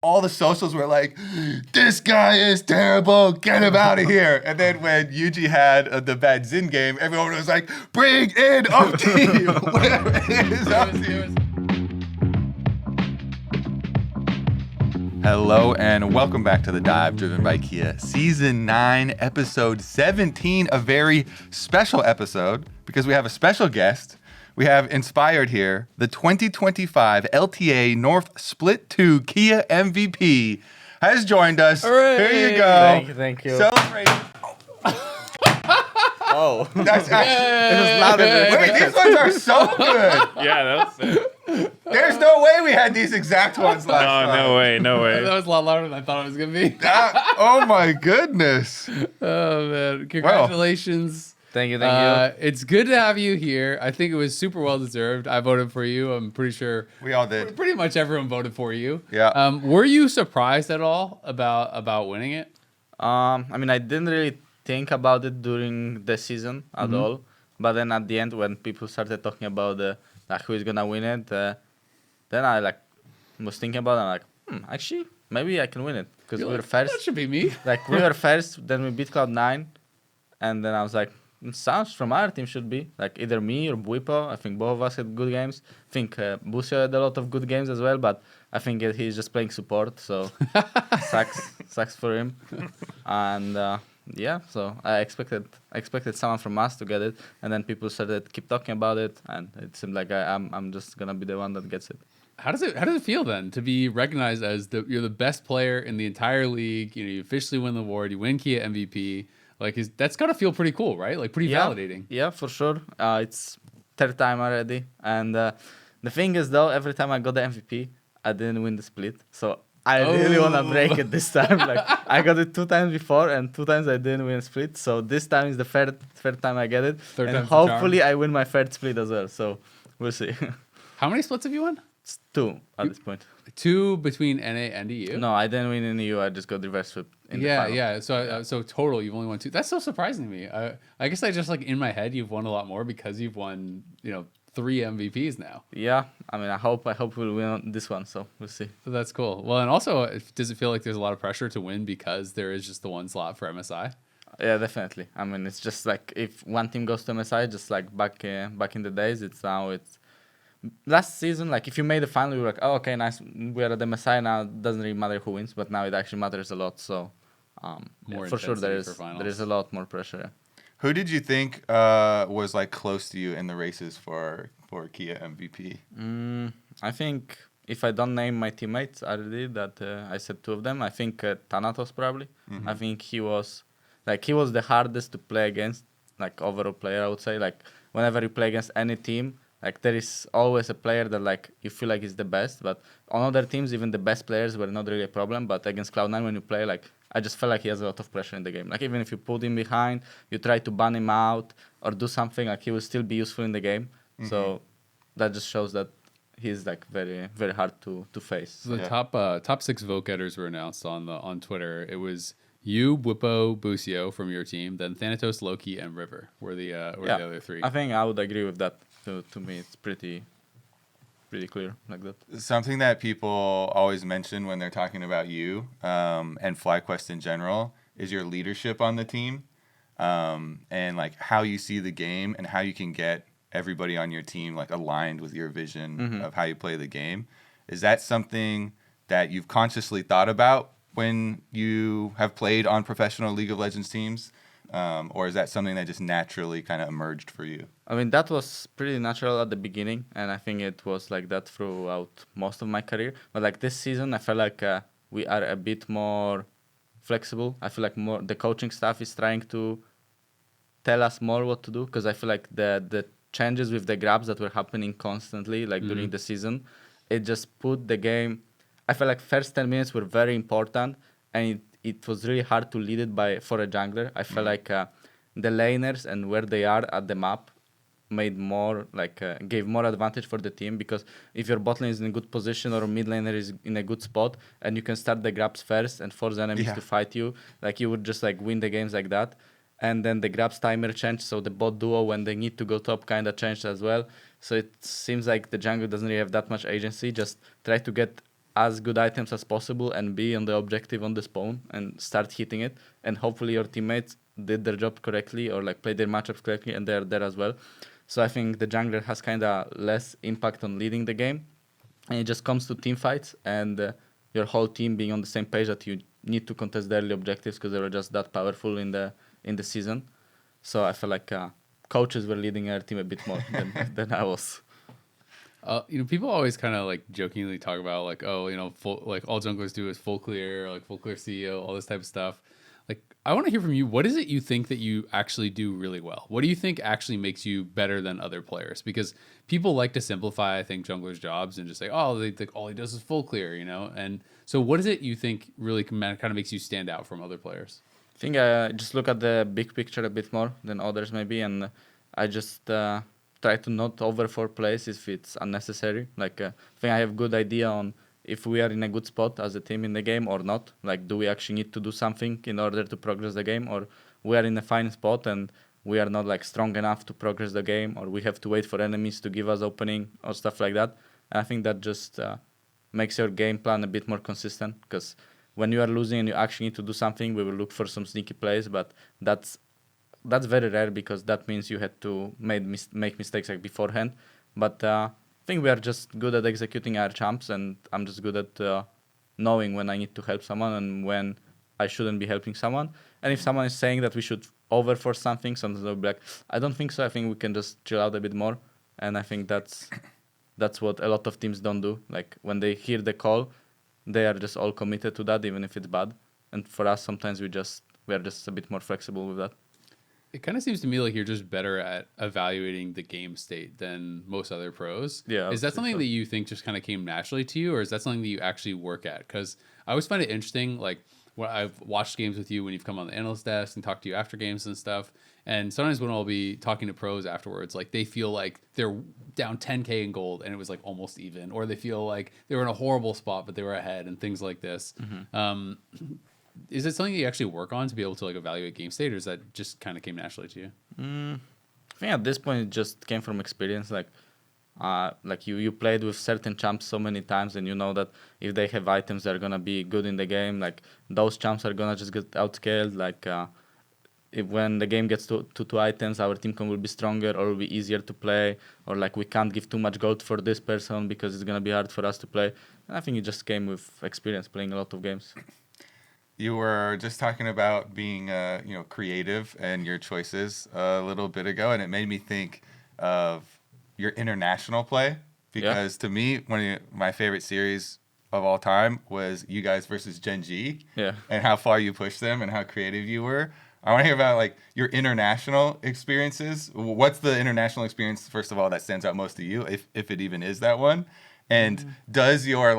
all the socials were like, this guy is terrible, get him out of here. And then when Yuji had the bad Zin game, everyone was like, bring in OT. Where is OT? Hello and welcome back to The Dive, driven by Kia. Season 9, episode 17, a very special episode because we have a special guest. We have inspired here the 2025 LTA North Split 2 Kia MVP has joined us. Hooray! Here you go. Thank you. Celebrate. Oh. That's actually... It was louder than Wait, these ones are so good. Yeah, that was it. There's no way we had these exact ones last time. No way. That was a lot louder than I thought it was going to be. Oh my goodness. Oh, man. Congratulations. Thank you. It's good to have you here. I think it was super well deserved. I voted for you. I'm pretty sure We all did. pretty much everyone voted for you. Yeah. Were you surprised at all about winning it? I mean, I didn't really think about it during the season at all. But then at the end, when people started talking about who is gonna win it, then I was thinking about it. I'm like, actually, maybe I can win it because we were first. That should be me. We were first, then we beat Cloud9, and then I was like, sounds from our team should be either me or Buipo. I think both of us had good games. I think Busio had a lot of good games as well, but I think he's just playing support, so sucks for him. And yeah, so I expected someone from us to get it, and then people started keep talking about it, and it seemed like I'm just gonna be the one that gets it. How does it feel then to be recognized as you're the best player in the entire league? You know, you officially win the award, you win Kia MVP. That's gotta feel pretty cool, right? Pretty validating. Yeah, for sure. It's third time already, and the thing is though, every time I got the MVP, I didn't win the split, so I really wanna break it this time. I got it 2 times before, and 2 times I didn't win a split. So this time is the third time I get it, and hopefully I win my third split as well. So we'll see. How many splits have you won? It's 2 at this point. 2 between NA and EU? No, I didn't win in EU. I just got reverse sweep in the final. Yeah. So total, you've only won 2. That's so surprising to me. I guess I just in my head, you've won a lot more because you've won 3 MVPs now. Yeah, I mean, I hope we'll win this one. So we'll see. So that's cool. Well, and also, does it feel like there's a lot of pressure to win because there is just the one slot for MSI? Yeah, definitely. I mean, it's just if one team goes to MSI, just back in the days, it's last season, if you made the final, you were like, oh, okay, nice, we're at the MSI now. It doesn't really matter who wins, but now it actually matters a lot. So for sure, there is a lot more pressure. Yeah. Who did you think was close to you in the races for Kia MVP? I think if I don't name my teammates already, that I said 2 of them. I think Thanatos probably. Mm-hmm. I think he was the hardest to play against, overall player. I would say whenever you play against any team, there is always a player that you feel like is the best. But on other teams, even the best players were not really a problem. But against Cloud9, when you play I just felt like he has a lot of pressure in the game. Even if you put him behind, you try to ban him out or do something, he will still be useful in the game. Mm-hmm. So that just shows that he's very, very hard to face. So the top 6 vote getters were announced on Twitter. It was you, Buipo, Busio from your team, then Thanatos, Loki, and River were the other 3. I think I would agree with that. To me, it's pretty clear like that. Something that people always mention when they're talking about you and FlyQuest in general is your leadership on the team, and how you see the game and how you can get everybody on your team aligned with your vision of how you play the game. Is that something that you've consciously thought about when you have played on professional League of Legends teams? Or is that something that just naturally kind of emerged for you? I mean, that was pretty natural at the beginning, and I think it was like that throughout most of my career. But this season, I felt like we are a bit more flexible. I feel like more the coaching staff is trying to tell us more what to do, because I feel like the changes with the grabs that were happening constantly, during the season, it just put the game. I felt like first 10 minutes were very important, and it was really hard to lead it for a jungler. I felt like the laners and where they are at the map made more gave more advantage for the team, because if your bot lane is in a good position or a mid laner is in a good spot and you can start the grabs first and force enemies to fight you, you would just win the games like that. And then the grabs timer changed, so the bot duo when they need to go top kind of changed as well. So it seems like the jungle doesn't really have that much agency. Just try to get as good items as possible and be on the objective on the spawn and start hitting it. And hopefully your teammates did their job correctly or like played their matchups correctly and they're there as well. So I think the jungler has kind of less impact on leading the game. And it just comes to team fights and your whole team being on the same page that you need to contest the early objectives because they were just that powerful in the season. So I feel like coaches were leading our team a bit more than I was. People always kind of like jokingly talk about like, oh, full, like all junglers do is full clear, like full clear CEO, all this type of stuff. Like, I want to hear from you. What is it you think that you actually do really well? What do you think actually makes you better than other players? Because people like to simplify, I think, junglers' jobs and just say, oh, all he does is full clear, And so what is it you think really kind of makes you stand out from other players? I think I just look at the big picture a bit more than others maybe, and I just try to not over foreplays if it's unnecessary. Like I think I have good idea on if we are in a good spot as a team in the game or not. Like, do we actually need to do something in order to progress the game, or we are in a fine spot and we are not like strong enough to progress the game, or we have to wait for enemies to give us opening or stuff like that. And I think that just makes your game plan a bit more consistent, because when you are losing and you actually need to do something, we will look for some sneaky plays, but that's very rare because that means you had to make mistakes like beforehand. But I think we are just good at executing our champs, and I'm just good at knowing when I need to help someone and when I shouldn't be helping someone. And if someone is saying that we should overforce something, sometimes I'll be like, I don't think so. I think we can just chill out a bit more. And I think that's what a lot of teams don't do. Like, when they hear the call, they are just all committed to that, even if it's bad. And for us, sometimes we are just a bit more flexible with that. It kind of seems to me like you're just better at evaluating the game state than most other pros. Yeah. Is that something that you think just kind of came naturally to you, or is that something that you actually work at? Because I always find it interesting, like when I've watched games with you when you've come on the analyst desk and talked to you after games and stuff. And sometimes when I'll be talking to pros afterwards, like they feel like they're down 10K in gold and it was like almost even, or they feel like they were in a horrible spot, but they were ahead and things like this. Mm-hmm. Is it something that you actually work on to be able to like evaluate game state, or is that just kind of came naturally to you? I think at this point it just came from experience. Like you played with certain champs so many times, and you know that if they have items that are gonna be good in the game, like those champs are gonna just get outscaled. Like when the game gets to 2 items, our team will be stronger or will be easier to play, or like we can't give too much gold for this person because it's gonna be hard for us to play. And I think it just came with experience playing a lot of games. You were just talking about being, creative and your choices a little bit ago, and it made me think of your international play, because to me, one of my favorite series of all time was you guys versus Gen G, and how far you pushed them and how creative you were. I want to hear about like your international experiences. What's the international experience, first of all, that stands out most to you, if it even is that one? And does your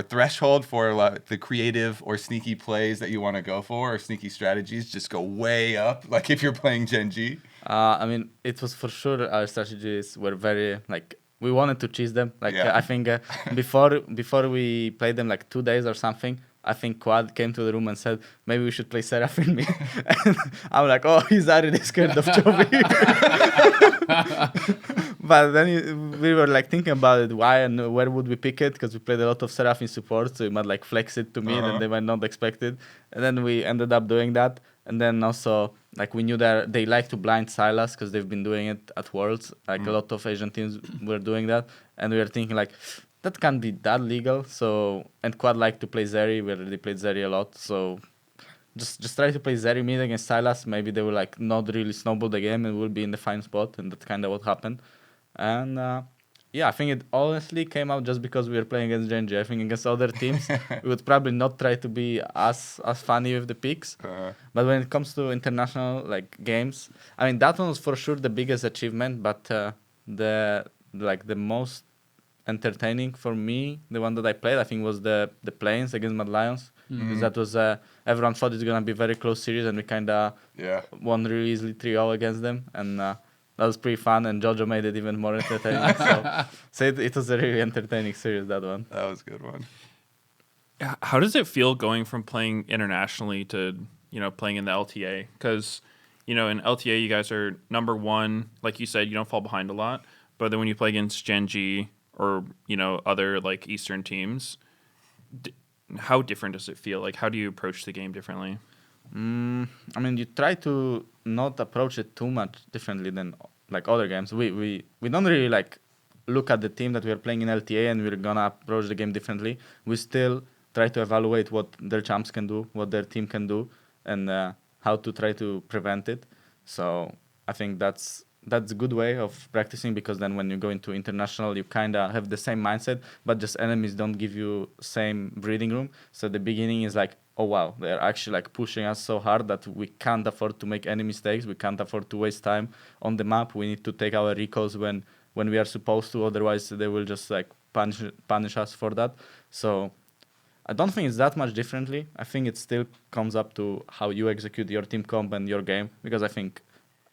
threshold for like the creative or sneaky plays that you want to go for, or sneaky strategies, just go way up, like if you're playing Gen G? I mean, it was for sure our strategies were very, like, we wanted to cheese them. Like, I think before we played them like 2 days or something, I think Quad came to the room and said, maybe we should play Seraphine me. And I'm like, oh, he's already scared of Joby. But then we were like thinking about it, why and where would we pick it? Because we played a lot of Seraphine support, so we might like flex it to me, and they might not expect it. And then we ended up doing that. And then also, like, we knew that they like to blind Silas because they've been doing it at Worlds. Like, a lot of Asian teams were doing that. And we were thinking, like, that can't be that legal. So, and Quad liked to play Zeri. We already played Zeri a lot. So, just try to play Zeri mid against Silas. Maybe they will, like, not really snowball the game and we'll be in the fine spot. And that's kind of what happened. And I think it honestly came out just because we were playing against Gen G. I think against other teams, we would probably not try to be as funny with the picks. But when it comes to international like games, I mean, that one was for sure the biggest achievement. But the most entertaining for me, the one that I played, I think was the Plains against Mad Lions. Because that was everyone thought it was gonna be a very close series, and we kind of won really easily 3-0 against them. And that was pretty fun, and Jojo made it even more entertaining. So it was a really entertaining series, that one. That was a good one. How does it feel going from playing internationally to, playing in the LTA? Because, in LTA, you guys are number 1. Like you said, you don't fall behind a lot. But then when you play against Gen G, or other like Eastern teams, how different does it feel? Like, how do you approach the game differently? I mean, you try to not approach it too much differently than like other games. We don't really like look at the team that we are playing in LTA and we're gonna approach the game differently. We still try to evaluate what their champs can do, what their team can do, and how to try to prevent it. So I think that's a good way of practicing, because then when you go into international, you kind of have the same mindset, but just enemies don't give you same breathing room. So the beginning is like, oh wow, they're actually like pushing us so hard that we can't afford to make any mistakes. We can't afford to waste time on the map. We need to take our recalls when we are supposed to, otherwise they will just like punish us for that. So I don't think it's that much differently. I think it still comes up to how you execute your team comp and your game, because I think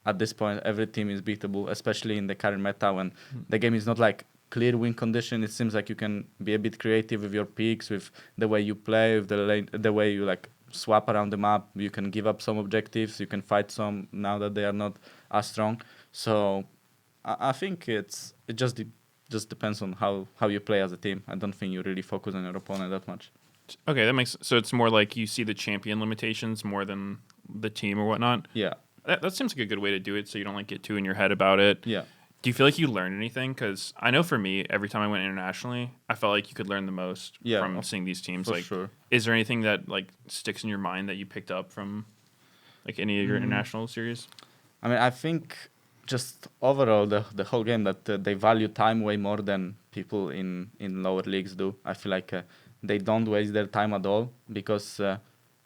at this point every team is beatable, especially in the current meta when the game is not like clear win condition. It seems like you can be a bit creative with your picks, with the way you play, with the way you like swap around the map. You can give up some objectives, you can fight some now that they are not as strong. So I think it just depends on how you play as a team. I don't think you really focus on your opponent that much. Okay, that makes so it's more like you see the champion limitations more than the team or whatnot. Yeah. That seems like a good way to do it, so you don't like get too in your head about it. Yeah. Do you feel like you learned anything? Because I know for me, every time I went internationally, I felt like you could learn the most from seeing these teams. For like, sure. Is there anything that like sticks in your mind that you picked up from like any of your international series? I mean, I think just overall the whole game that they value time way more than people in lower leagues do. I feel like they don't waste their time at all, because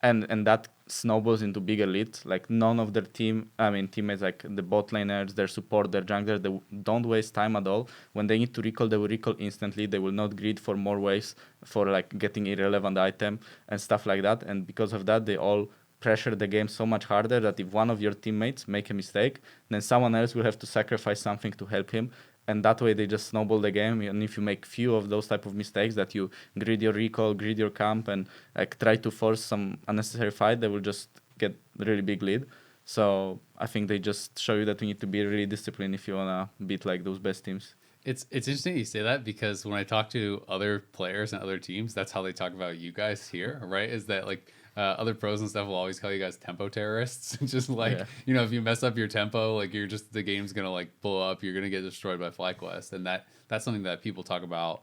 and that snowballs into bigger leads. Like none of their teammates, like the bot laners, their support, their junglers, they don't waste time at all. When they need to recall, they will recall instantly. They will not greed for more waves for like getting irrelevant item and stuff like that. And because of that, they all pressure the game so much harder that if one of your teammates make a mistake, then someone else will have to sacrifice something to help him. And that way they just snowball the game. And if you make few of those type of mistakes, that you grid your recall, grid your camp, and like try to force some unnecessary fight, they will just get really big lead. So I think they just show you that you need to be really disciplined if you wanna beat like those best teams. It's interesting you say that, because when I talk to other players and other teams, that's how they talk about you guys here, right? Is that like other pros and stuff will always call you guys tempo terrorists. Just like, if you mess up your tempo, like the game's gonna like blow up, you're gonna get destroyed by FlyQuest. And that's something that people talk about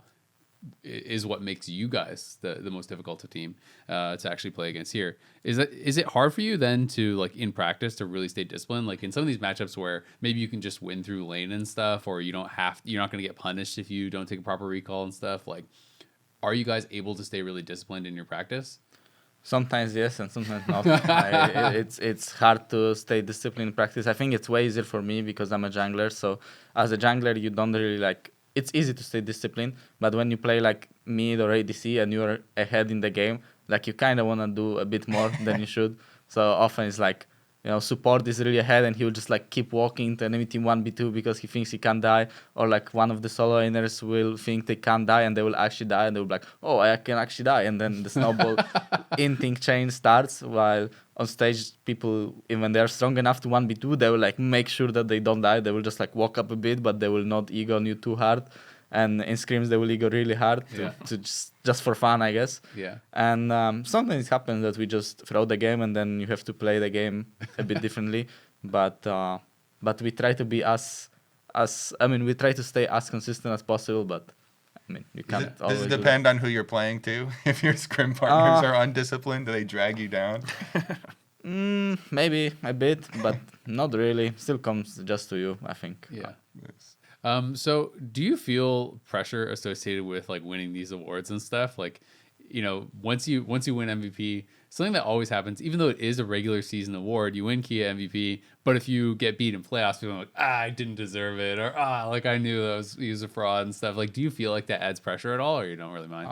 is what makes you guys the most difficult team to actually play against here. Is it hard for you then to like in practice to really stay disciplined? Like in some of these matchups where maybe you can just win through lane and stuff, or you're not gonna get punished if you don't take a proper recall and stuff. Like, are you guys able to stay really disciplined in your practice? Sometimes yes, and sometimes not. It's hard to stay disciplined in practice. I think it's way easier for me because I'm a jungler. So as a jungler, you don't really like. It's easy to stay disciplined, but when you play like mid or ADC and you're ahead in the game, like you kind of want to do a bit more than you should. So often it's like, support is really ahead and he will just like keep walking to enemy team 1v2 because he thinks he can't die, or like one of the solo laners will think they can't die and they will actually die, and they will be like, oh, I can actually die, and then the snowball in-thing chain starts. While on stage, people, even they're strong enough to 1v2, they will like make sure that they don't die. They will just like walk up a bit, but they will not ego on you too hard. And in scrims, they will ego really hard to just for fun, I guess. Yeah. And sometimes it happens that we just throw the game and then you have to play the game a bit differently. But we try to be we try to stay as consistent as possible. But I mean, you can't always. Does it depend on who you're playing too? If your scrim partners are undisciplined, do they drag you down? Maybe a bit, but not really. Still comes just to you, I think. Yeah. So do you feel pressure associated with like winning these awards and stuff? Like, once you win MVP, something that always happens, even though it is a regular season award, you win Kia MVP, but if you get beat in playoffs, people are like, I didn't deserve it, or like I knew he was a fraud and stuff. Like, do you feel like that adds pressure at all, or you don't really mind?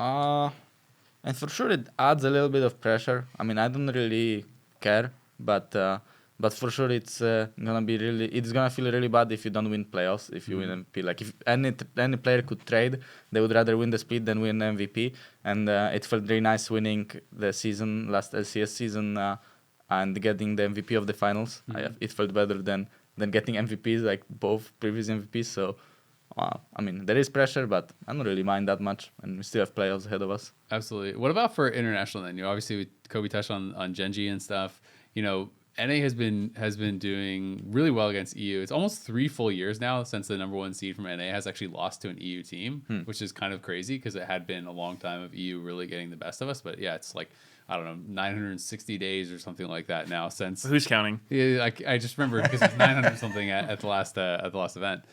And for sure it adds a little bit of pressure. I mean, I don't really care, but for sure it's gonna feel really bad if you don't win playoffs, if you win MVP. Like if any player could trade, they would rather win the split than win MVP. And it felt really nice winning the last LCS season and getting the MVP of the finals. It felt better than getting MVPs, like both previous MVPs. So I mean, there is pressure, but I don't really mind that much, and we still have playoffs ahead of us. Absolutely. What about for international then? You know, obviously Kobe touched on Genji and stuff. You know, NA has been doing really well against EU. It's almost 3 full years now since the number 1 seed from NA has actually lost to an EU team, which is kind of crazy because it had been a long time of EU really getting the best of us. But yeah, it's like, I don't know, 960 days or something like that now since. Who's counting? Yeah, I just remember because it's 900 something at the last event.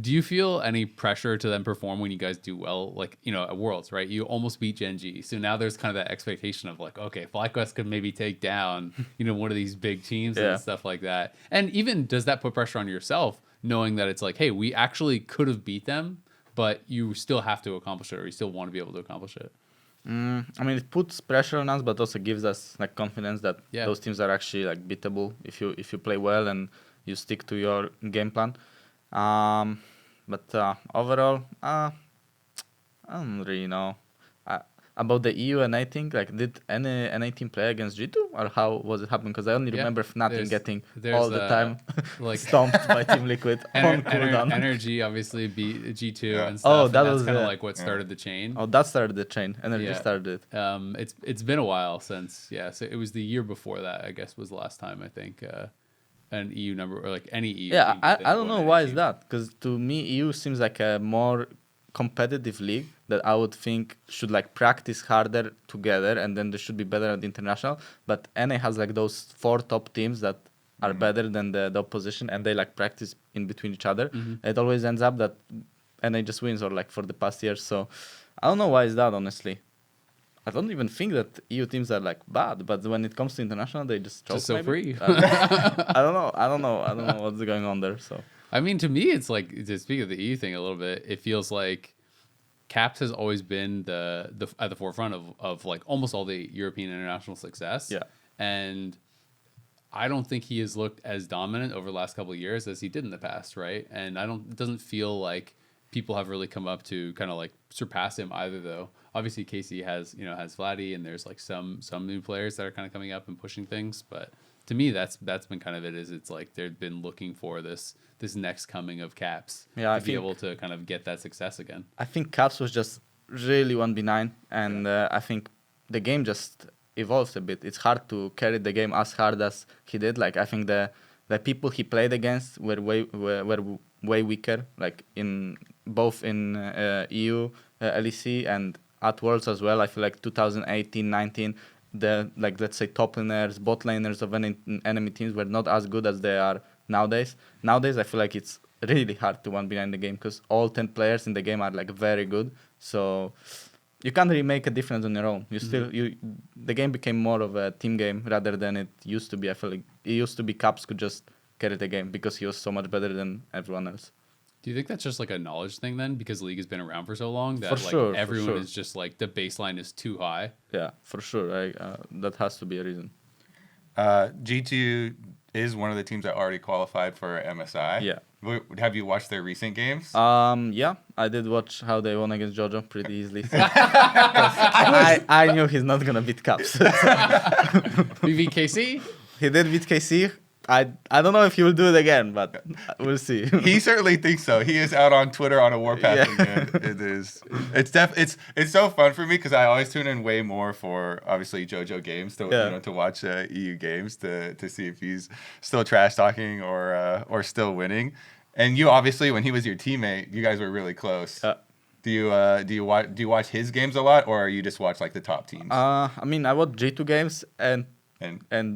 Do you feel any pressure to then perform when you guys do well, like, you know, at Worlds, right? You almost beat Genji. So now there's kind of that expectation of like, okay, FlyQuest could maybe take down, you know, one of these big teams and stuff like that. And even does that put pressure on yourself knowing that it's like, hey, we actually could have beat them, but you still have to accomplish it or you still want to be able to accomplish it? I mean, it puts pressure on us, but also gives us like confidence that those teams are actually like beatable if you play well and you stick to your game plan. But overall, I don't really know about the EU, and I think like did any team play against G2 or how was it happening? Because I only remember Fnatic getting all the time like stomped by Team Liquid on cooldown. Energy obviously beat G2 and Oh, stuff. that and was that's kind of like what started the chain. Oh, that started the chain. Energy started it. It's been a while since so it was the year before that I guess was the last time I think an EU number or like any EU. Yeah, team I don't know why is team. that, because to me EU seems like a more competitive league that I would think should like practice harder together, and then they should be better at the international. But NA has like those 4 top teams that are better than the opposition, and they like practice in between each other. It always ends up that NA just wins, or like for the past years. So I don't know why is that, honestly. I don't even think that EU teams are like bad, but when it comes to international, they just choke. Just so maybe. free. I don't know. I don't know what's going on there. So I mean, to me, it's like, to speak of the EU thing a little bit, it feels like Caps has always been the at the forefront of like almost all the European international success. Yeah. And I don't think he has looked as dominant over the last couple of years as he did in the past, right? And it doesn't feel like people have really come up to kind of like surpass him either, though. Obviously, KC has Vladdy, and there's like some new players that are kind of coming up and pushing things. But to me, that's been kind of it. Is it's like they've been looking for this next coming of Caps to be able to kind of get that success again. I think Caps was just really 1v9, and I think the game just evolved a bit. It's hard to carry the game as hard as he did. Like I think the people he played against were way weaker. Like in both in EU, LEC, and at Worlds as well. I feel like 2018-19, the like let's say top laners, bot laners of any enemy teams were not as good as they are nowadays. Nowadays, I feel like it's really hard to 1v9 the game because all 10 players in the game are like very good. So you can't really make a difference on your own. The game became more of a team game rather than it used to be. I feel like it used to be Caps could just carry the game because he was so much better than everyone else. Do you think that's just like a knowledge thing then, because League has been around for so long that everyone is just like the baseline is too high? Yeah, for sure. That has to be a reason. G2 is one of the teams that already qualified for MSI. Yeah. Have you watched their recent games? Yeah, I did watch how they won against Jojo pretty easily. I knew he's not gonna beat Caps. We beat KC? He did beat KC. I don't know if he will do it again, but we'll see. He certainly thinks so. He is out on Twitter on a warpath again. It is. It's so fun for me because I always tune in way more for obviously JoJo games to watch EU games to see if he's still trash talking or still winning. And you obviously, when he was your teammate, you guys were really close. Do you watch his games a lot, or you just watch like the top teams? I mean, I watch G2 games and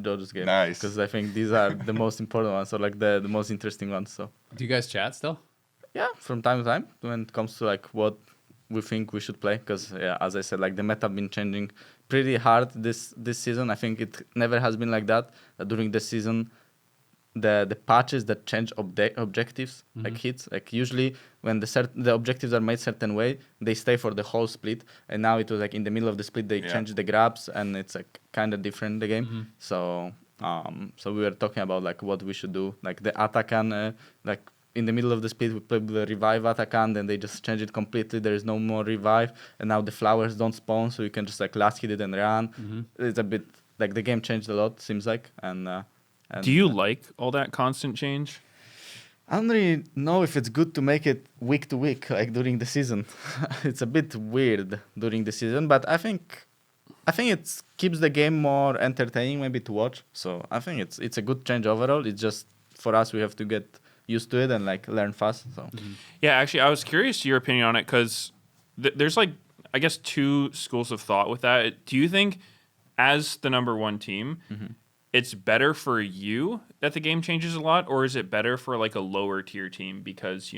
Jojo's game. Nice. Because I think these are the most important ones, or like the most interesting ones. So do you guys chat still? Yeah, from time to time when it comes to like what we think we should play. Because as I said, like the meta have been changing pretty hard this season. I think it never has been like that. During the season, the patches that change objectives, like hits, like usually when the objectives are made certain way, they stay for the whole split. And now it was like in the middle of the split they changed the grabs, and it's like kind of different the game. So we were talking about like what we should do, like the Atakan, like in the middle of the split we played the revive Atakan, then they just changed it completely. There is no more revive, and now the flowers don't spawn, so you can just like last hit it and run. It's a bit like the game changed a lot, seems like. And do you like all that constant change? I don't really know if it's good to make it week to week, like during the season. It's a bit weird during the season, but I think it keeps the game more entertaining, maybe to watch. So I think it's a good change overall. It's just for us, we have to get used to it and like learn fast. So Yeah, actually, I was curious your opinion on it because there's like, I guess, two schools of thought with that. Do you think, as the number one team, it's better for you that the game changes a lot, or is it better for like a lower tier team because,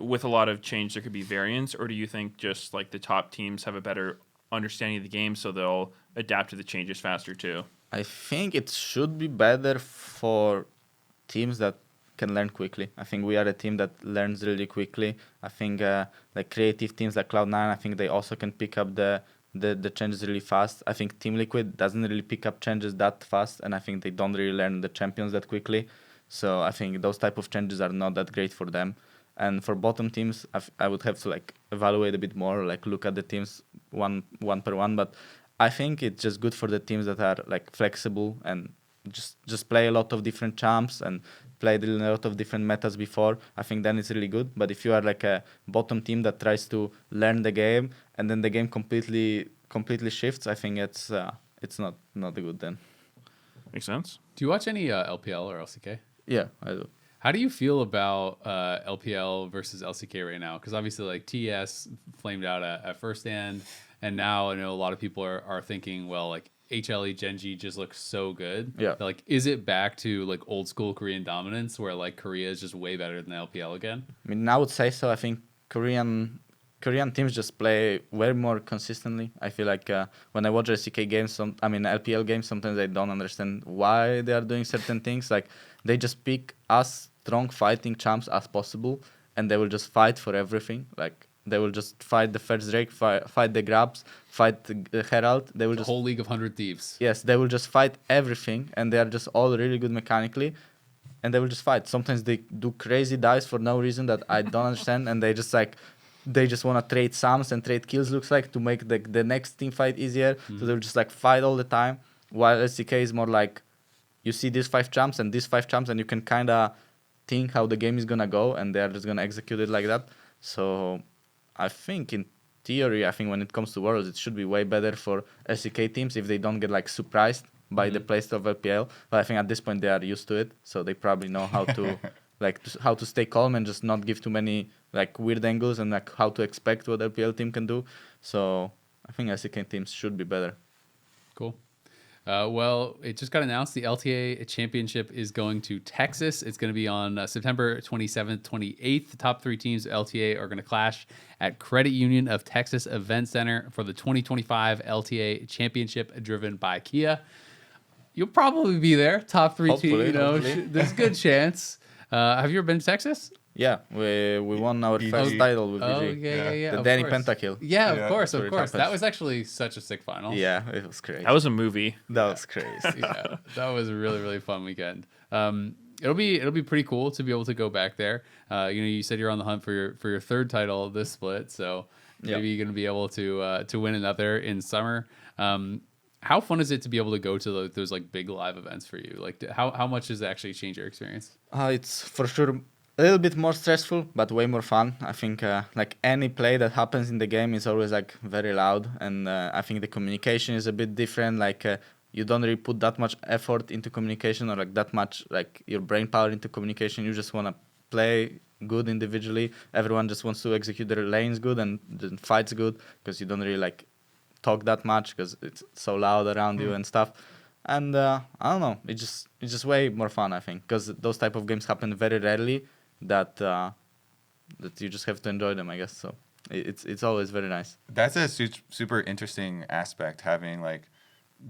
with a lot of change there could be variance, or do you think just like the top teams have a better understanding of the game so they'll adapt to the changes faster too? I think it should be better for teams that can learn quickly. I think we are a team that learns really quickly. I think like creative teams like Cloud9, I think they also can pick up the changes really fast. I think Team Liquid doesn't really pick up changes that fast, and I think they don't really learn the champions that quickly. So I think those type of changes are not that great for them. And for bottom teams, I would have to like evaluate a bit more, like look at the teams one per one. But I think it's just good for the teams that are like flexible and just play a lot of different champs and played a lot of different metas before. I think then it's really good. But if you are like a bottom team that tries to learn the game and then the game completely shifts, I think it's not good then. Makes sense. Do you watch any LPL or LCK? Yeah, I do. How do you feel about LPL versus LCK right now? Because obviously, like TS flamed out at first stand, and now I know a lot of people are thinking, well, like HLE Genji just looks so good. Yeah. Like, is it back to like old school Korean dominance where like Korea is just way better than LPL again? I mean, I would say so. I think Korean teams just play way more consistently. I feel like when I watch LCK games, LPL games, sometimes I don't understand why they are doing certain things. Like they just pick as strong fighting champs as possible, and they will just fight for everything. Like they will just fight the first Drake, fight the grabs, fight the Herald. They will The just whole League of 100 Thieves. yes, they will just fight everything, and they are just all really good mechanically. And they will just fight. Sometimes they do crazy dives for no reason that I don't understand, and they just want to trade sums and trade kills, looks like, to make the next team fight easier. So they'll just like fight all the time. While SCK is more like you see these 5 champs and these 5 champs, and you can kind of think how the game is gonna go, and they're just gonna execute it like that. So I think in theory, when it comes to Worlds, it should be way better for SCK teams if they don't get like surprised by the playstyle of LPL. But I think at this point they are used to it, so they probably know how to how to stay calm and just not give too many like weird angles, and like how to expect what LPL team can do. So I think SCK teams should be better. Cool. Well, it just got announced the LTA Championship is going to Texas. It's going to be on September 27th, 28th. The top 3 teams of LTA are going to clash at Credit Union of Texas Event Center for the 2025 LTA Championship driven by Kia. You'll probably be there. Top 3 teams, Hopefully. there's a good chance. Have you ever been to Texas? Yeah, we won our BG. first title with Oh, BG. yeah. The of Danny course. Pentakill. Yeah, Yeah, of course. so it That happens. was actually such a sick final. Yeah, it was crazy. That was a movie. That was crazy. Yeah, that was a really, really fun weekend. It'll be pretty cool to be able to go back there. You said you're on the hunt for your 3rd title this split, so maybe you're gonna be able to win another in summer. How fun is it to be able to go to those like big live events for you? Like, how much does it actually change your experience? It's for sure a little bit more stressful, but way more fun. I think like any play that happens in the game is always like very loud, and I think the communication is a bit different. Like you don't really put that much effort into communication, or like that much like your brain power into communication. You just want to play good individually. Everyone just wants to execute their lanes good and the fights good, because you don't really like talk that much because it's so loud around you and stuff. And I don't know, it's just way more fun, I think, because those type of games happen very rarely. That you just have to enjoy them, I guess. So it's always very nice. That's a super interesting aspect, having like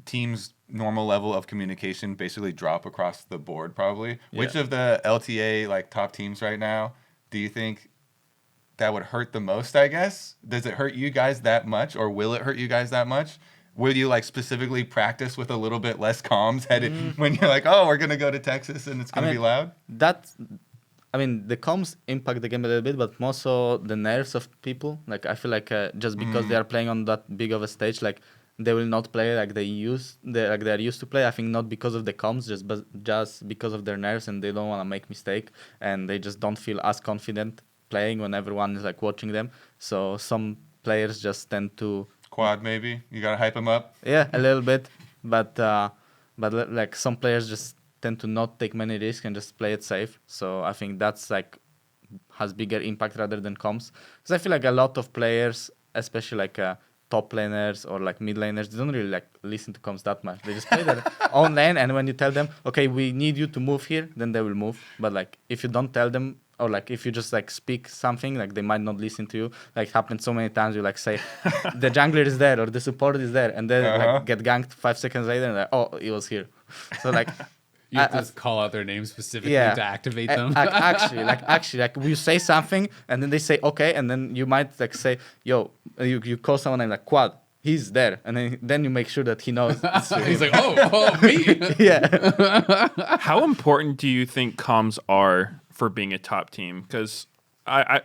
teams' normal level of communication basically drop across the board probably. Yeah. Which of the LTA like top teams right now do you think that would hurt the most, I guess? Does it hurt you guys that much, or will it hurt you guys that much? Will you like specifically practice with a little bit less comms headed when you're like, oh, we're going to go to Texas and it's going to be loud? The comms impact the game a little bit, but more so the nerves of people. Like I feel like just because they are playing on that big of a stage, like they will not play like they're used to play. I think not because of the comms, just because of their nerves, and they don't want to make mistake, and they just don't feel as confident playing when everyone is like watching them. So some players just tend to Quad maybe you gotta hype him up. yeah, a little bit, but like some players just tend to not take many risks and just play it safe. So I think that's like has bigger impact rather than comms. Because I feel like a lot of players, especially like top laners or like mid laners, they don't really like listen to comms that much. They just play their own lane, and when you tell them, okay, we need you to move here, then they will move. But like if you don't tell them, or like if you just like speak something, like they might not listen to you. Like happened so many times. You like say the jungler is there or the support is there, and then like get ganked 5 seconds later, and like, oh, he was here. So like You have to call out their names specifically to activate them. Actually, like you say something, and then they say okay, and then you might like say, "Yo," you call someone and like Quad, he's there, and then you make sure that he knows. He's like, oh, me. Yeah. How important do you think comms are for being a top team? Because I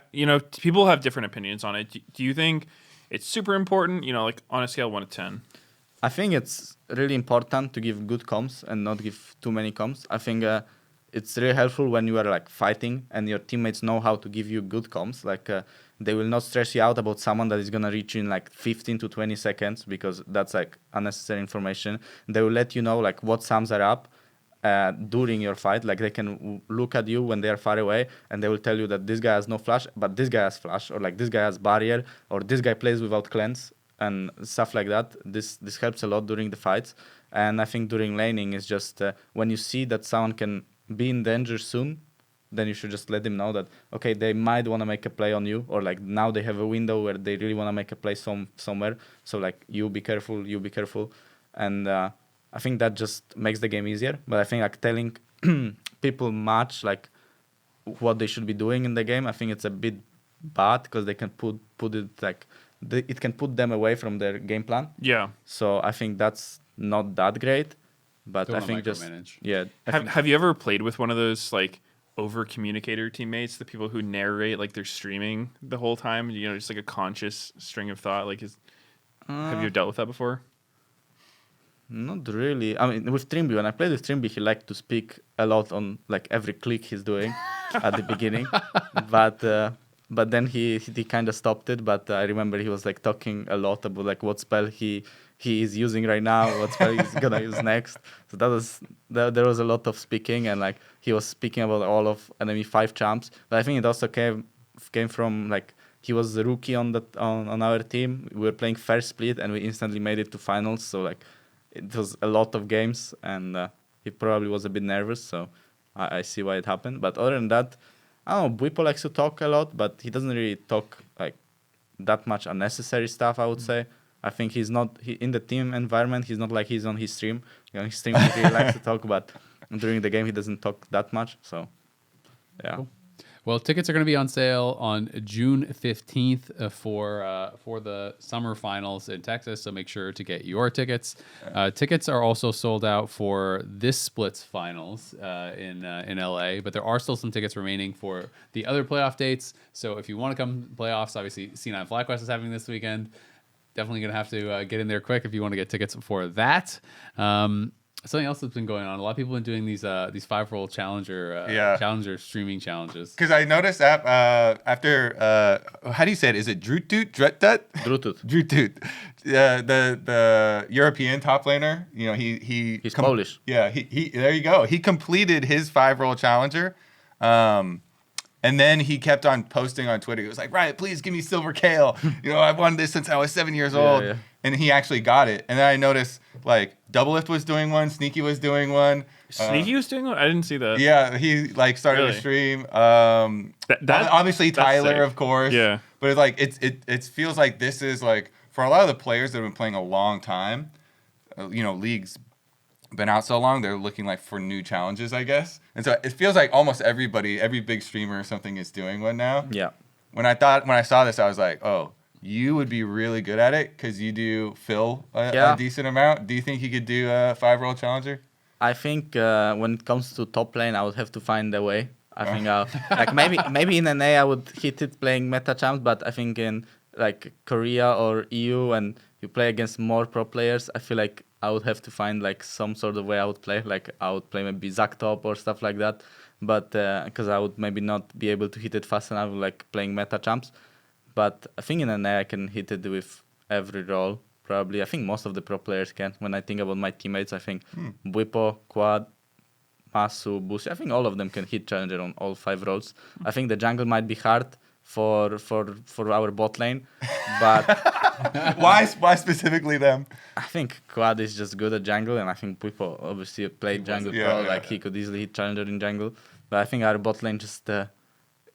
people have different opinions on it. Do you think it's super important? Like on a scale of 1 to 10. I think it's really important to give good comms and not give too many comms. I think it's really helpful when you are like fighting and your teammates know how to give you good comms. Like they will not stress you out about someone that is gonna reach you in like 15 to 20 seconds because that's like unnecessary information. They will let you know like what sums are up during your fight. Like they can look at you when they are far away and they will tell you that this guy has no flash, but this guy has flash, or like this guy has barrier, or this guy plays without cleanse. And stuff like that. This helps a lot during the fights. And I think during laning is just when you see that someone can be in danger soon, then you should just let them know that, okay, they might want to make a play on you, or like now they have a window where they really want to make a play somewhere. So like you be careful. And I think that just makes the game easier. But I think like telling people much like what they should be doing in the game, I think it's a bit bad because they can put it like, it can put them away from their game plan. Yeah. So I think that's not that great. But Don't I think just micromanage. yeah. Have you ever played with one of those like over communicator teammates, the people who narrate like they're streaming the whole time? Just like a conscious string of thought. Like, have you dealt with that before? Not really. I mean, with Trimby, when I played with Trimby, he liked to speak a lot on like every click he's doing at the beginning. But then he kind of stopped it. But I remember he was like talking a lot about like what spell he is using right now, what spell he's gonna use next. So there was a lot of speaking, and like he was speaking about all of enemy 5 champs. But I think it also came from like he was the rookie on our team. We were playing first split, and we instantly made it to finals. So like it was a lot of games, and he probably was a bit nervous. So I see why it happened. But other than that, I don't know, Bwipo likes to talk a lot, but he doesn't really talk like that much unnecessary stuff, I would say. I think he's not in the team environment. He's not like he's on his stream. On his stream, he really likes to talk, but during the game, he doesn't talk that much. So, yeah. Cool. Well, tickets are going to be on sale on June 15th for the summer finals in Texas, so make sure to get your tickets. Tickets are also sold out for this split's finals in LA, but there are still some tickets remaining for the other playoff dates. So if you want to come to playoffs, obviously C9 FlyQuest is having this weekend. Definitely going to have to get in there quick if you want to get tickets for that. Something else that's been going on. A lot of people have been doing these 5-roll challenger streaming challenges. Because I noticed that after how do you say it? Is it Drutut? Drutut. The European top laner. He's Polish. Yeah, he there you go. He completed his 5-roll challenger. And then he kept on posting on Twitter. He was like, "Right, please give me Silver Kale. I've wanted this since I was 7 years old." Yeah. And he actually got it. And then I noticed like Doublelift was doing one, Sneaky was doing one. Sneaky was doing one? I didn't see that. Yeah, he like started a stream. Obviously Tyler, of course. Yeah. But it's like it feels like this is like for a lot of the players that have been playing a long time, leagues been out so long, they're looking like for new challenges, I guess. And so it feels like almost every big streamer or something is doing one now. Yeah. When I saw this, I was like, oh, you would be really good at it because you do fill a decent amount. Do you think you could do a 5-roll challenger? I think when it comes to top lane, I would have to find a way. I think like maybe in NA I would hit it playing meta champs, but I think in like Korea or EU and you play against more pro players, I feel like I would have to find like some sort of way I would play. Like I would play maybe Zac top or stuff like that. But because I would maybe not be able to hit it fast enough, like playing meta champs. But I think in NA I can hit it with every role. Probably, I think most of the pro players can. When I think about my teammates, I think Bwipo, Quad, Masu, Busi, I think all of them can hit Challenger on all 5 roles. I think the jungle might be hard for our bot lane, but Why specifically them? I think Quad is just good at jungle, and I think Bwipo obviously played jungle pro, he could easily hit Challenger in jungle. But I think our bot lane just...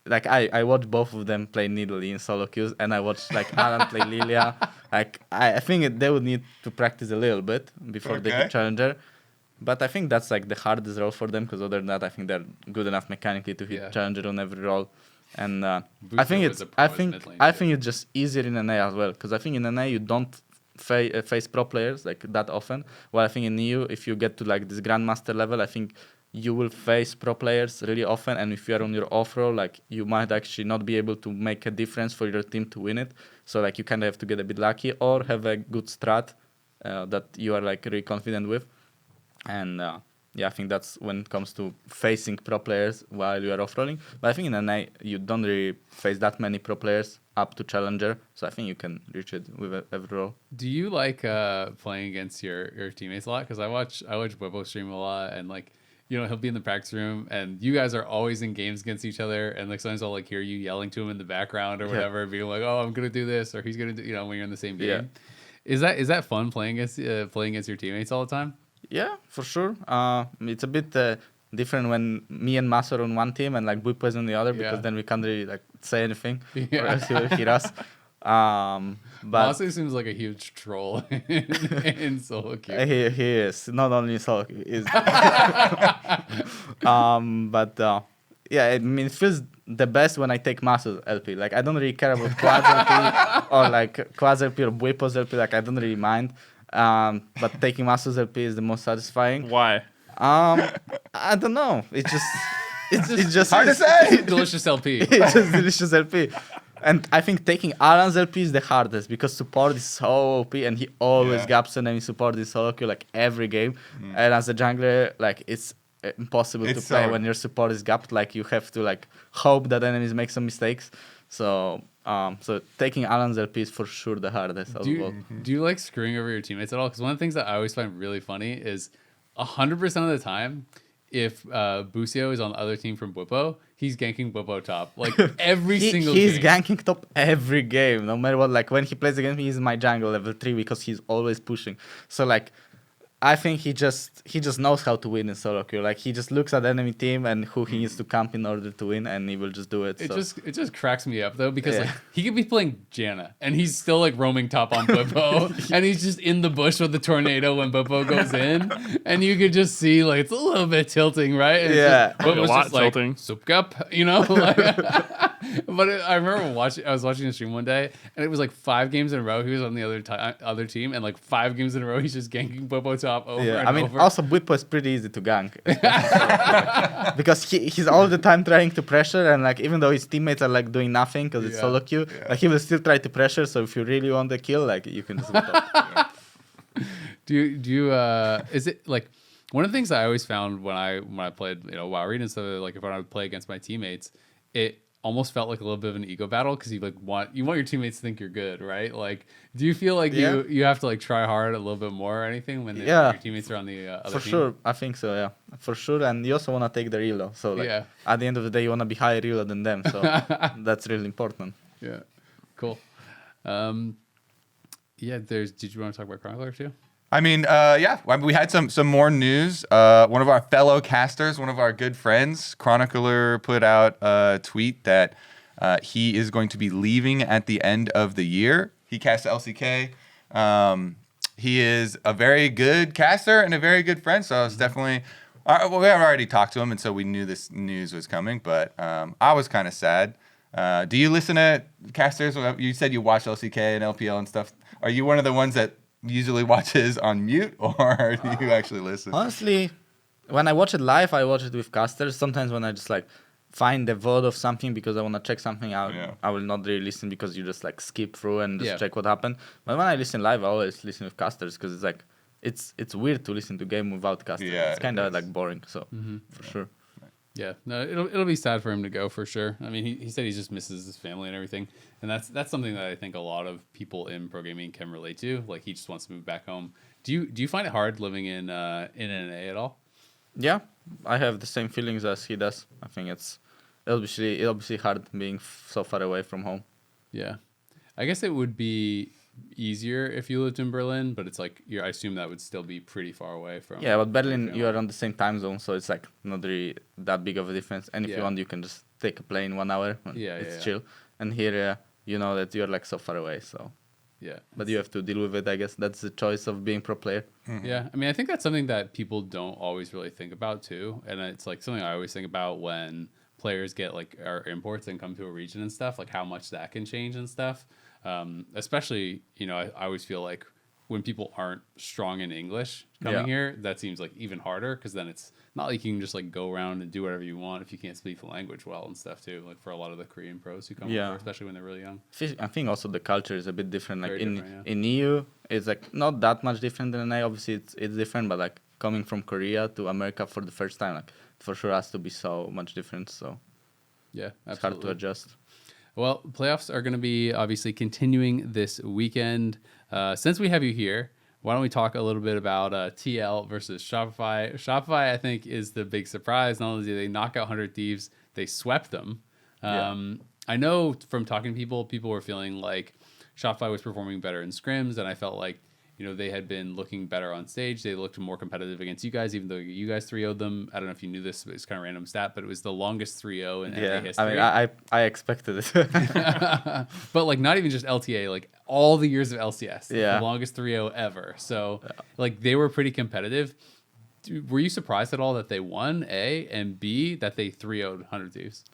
like I watched both of them play Nidalee in solo queues, and I watched like Alan play Lilia. Like I think they would need to practice a little bit before they could Challenger. But I think that's like the hardest role for them, because other than that, I think they're good enough mechanically to hit Challenger on every role. And I think it's just easier in NA as well, because I think in NA you don't face pro players like that often. While I think in EU, if you get to like this grandmaster level, I think you will face pro players really often, and if you are on your off role, like you might actually not be able to make a difference for your team to win it. So like you kind of have to get a bit lucky or have a good strat that you are like really confident with. And I think that's when it comes to facing pro players while you are off rolling. But I think in NA you don't really face that many pro players up to Challenger, so I think you can reach it with every role. Do you like playing against your teammates a lot? Because I watch Bwipo stream a lot, and like, you know, he'll be in the practice room, and you guys are always in games against each other, and like sometimes I'll like hear you yelling to him in the background or whatever, being like, "Oh, I'm gonna do this," or "He's gonna do," you know, when you're in the same game. Yeah. Is that fun playing against your teammates all the time? Yeah, for sure. It's a bit different when me and Mas are on one team and like Bwipo is on the other, because then we can't really like say anything or else he will hear us. But Masu seems like a huge troll in solo queue. He is not only in solo queue. I mean, it feels the best when I take Masu's LP. Like I don't really care about Quad's LP or like Quad's LP or Bwipo's LP. Like I don't really mind. But taking Masu's LP is the most satisfying. Why? I don't know. It's just hard to say. Delicious LP. It's just delicious LP. And I think taking Alan's LP is the hardest, because support is so OP and he always gaps enemy support in solo queue like every game. And as a jungler, like it's impossible to play when your support is gapped. Like you have to like hope that enemies make some mistakes. So taking Alan's LP is for sure the hardest. Do you like screwing over your teammates at all? Because one of the things that I always find really funny is 100% of the time, if Busio is on the other team from Bwipo, he's ganking Bwipo top like every single game. He's ganking top every game, no matter what. Like when he plays against me, he's in my jungle level 3 because he's always pushing. So like, I think he just knows how to win in solo queue. Like he just looks at the enemy team and who he needs to camp in order to win, and he will just do it. It just cracks me up though, because like he could be playing Janna and he's still like roaming top on Bwipo and he's just in the bush with the tornado when Bwipo goes in, and you could just see like it's a little bit tilting, right? And Bwipo's just tilting. Like, Soup cup, you know. Like, but I remember I was watching the stream one day, and it was like 5 games in a row he was on the other team, and like 5 games in a row he's just ganking Bwipo top over and over. Also Bwipo is pretty easy to gank because he's all the time trying to pressure, and like even though his teammates are like doing nothing because it's solo queue, like he will still try to pressure. So if you really want the kill, like you can just Do you is it like one of the things I always found when I played, you know, WoW Arena and stuff, like if I would play against my teammates, it almost felt like a little bit of an ego battle, because you want your teammates to think you're good, right? Like, do you feel like you have to like try hard a little bit more or anything when your teammates are on the other team? For sure, I think so. Yeah, for sure. And you also want to take the reload. So like, at the end of the day, you want to be higher reload than them. So that's really important. Yeah, cool. Did you want to talk about Chronicler too? I mean, we had some more news. One of our fellow casters, one of our good friends, Chronicler, put out a tweet that he is going to be leaving at the end of the year. He casts LCK. He is a very good caster and a very good friend, so it's definitely... we have already talked to him, and so we knew this news was coming, but I was kind of sad. Do you listen to casters? You said you watch LCK and LPL and stuff. Are you one of the ones that usually watches on mute, or do you actually listen? Honestly, when I watch it live, I watch it with casters. Sometimes when I just like find the VOD of something because I want to check something out, Yeah. I will not really listen because you just like skip through and just Yeah. check what happened. But when I listen live, I always listen with casters because it's like it's weird to listen to game without casters. Yeah, it's kind it of is. like boring. So for sure. Yeah, no, it'll be sad for him to go for sure. I mean, he said he just misses his family and everything, and that's something that I think a lot of people in pro gaming can relate to. Like he just wants to move back home. Do you find it hard living in NA at all? Yeah, I have the same feelings as he does. I think it's obviously hard being so far away from home. Yeah, I guess it would be easier if you lived in Berlin, but it's like I assume that would still be pretty far away from. Yeah, but your Berlin, family. you are on the same time zone, so it's like not really that big of a difference. And if Yeah. you want, you can just take a plane 1 hour. And Yeah, it's yeah. chill. And here, you know that you're like so far away. So, Yeah, but you have to deal with it. I guess that's the choice of being pro player. Yeah, I mean, I think that's something that people don't always really think about too, and it's like something I always think about when players get like our imports and come to a region and stuff, like how much that can change and stuff. Especially, I always feel like when people aren't strong in English coming Yeah. here, that seems like even harder because then it's not like you can just like go around and do whatever you want if you can't speak the language well and stuff too. Like for a lot of the Korean pros who come Yeah. over, especially when they're really young. I think also the culture is a bit different. Like Very different, yeah. in EU, it's like not that much different than NA. Obviously, it's different, but like coming from Korea to America for the first time, like for sure has to be so much different. So Yeah, it's hard absolutely. to adjust. Well, playoffs are going to be obviously continuing this weekend. Since we have you here, why don't we talk a little bit about TL versus Shopify? Shopify, I think, is the big surprise. Not only did they knock out 100 Thieves, they swept them. I know from talking to people were feeling like Shopify was performing better in scrims, and I felt like they had been looking better on stage. They looked more competitive against you guys, even though you guys 3-0'd them. I don't know if you knew this, but it's kind of a random stat, but it was the longest 3-0 in NA history. I mean, I expected it. But like not even just LTA, like all the years of LCS, Yeah. the longest 3-0 ever. So like they were pretty competitive. Were you surprised at all that they won, A, and B, that they 3-0'd 100 Thieves?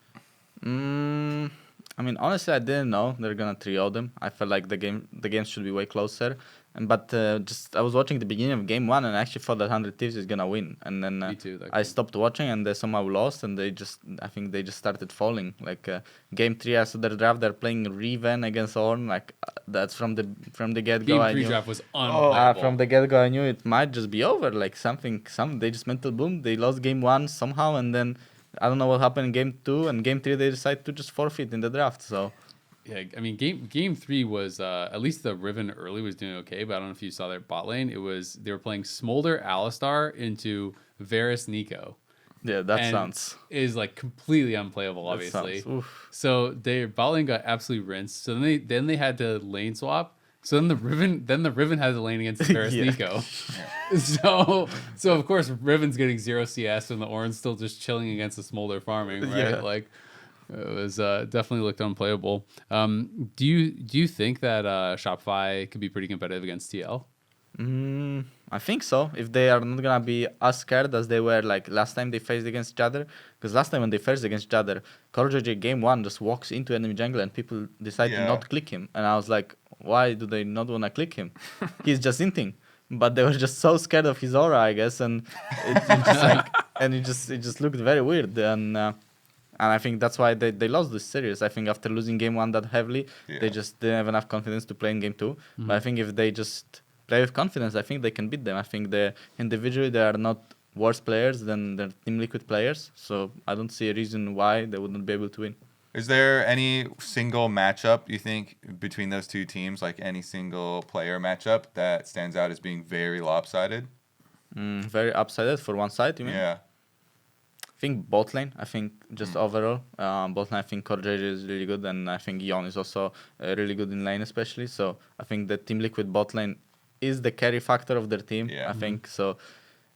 I mean, honestly, I didn't know they're gonna 3-0 them. I felt like the game should be way closer. But just I was watching the beginning of game 1 and I actually thought that 100 Thieves is gonna win. And then Me too, that I game. stopped watching and they somehow lost and I think they just started falling. Like game 3, I saw their draft. They're playing Riven against Ornn. Like that's from the get go. Game I 3 knew. draft was unbelievable. From the get go, I knew it might just be over. Like they just mental boom. They lost game 1 somehow, and then I don't know what happened in game 2 and game 3. They decided to just forfeit in the draft. So Yeah, I mean, game 3 was at least the Riven early was doing okay, but I don't know if you saw their bot lane. They were playing Smolder Alistar into Varus Nico. yeah, that And sounds. is like completely unplayable, That obviously. sounds- oof. So their bot lane got absolutely rinsed. So then they had to lane swap. So then the Riven had to lane against Varus Yeah. Nico. So of course Riven's getting 0 CS and the Ornn's still just chilling against the Smolder farming, right? Yeah. Like it was definitely looked unplayable. Do you think that Shopify could be pretty competitive against TL? I think so. If they are not gonna be as scared as they were like last time they faced against each other, because last time when they faced against each other, CoreJJ game 1 just walks into enemy jungle and people decide to Yeah. not click him, and I was like, why do they not wanna click him? He's just inting, but they were just so scared of his aura, I guess, and it just like and it just looked very weird, and I think that's why they lost this series. I think after losing game 1 that heavily, Yeah. they just didn't have enough confidence to play in game 2. But I think if they just play with confidence, I think they can beat them. I think individually they are not worse players than their Team Liquid players. So I don't see a reason why they wouldn't be able to win. Is there any single matchup you think between those two teams, like any single player matchup that stands out as being very lopsided? Very upsided for one side, you mean? Yeah. I think bot lane. I think just overall, bot lane. I think CoreJJ is really good, and I think Yon is also really good in lane, especially. So I think the Team Liquid bot lane is the carry factor of their team. Yeah. I think so.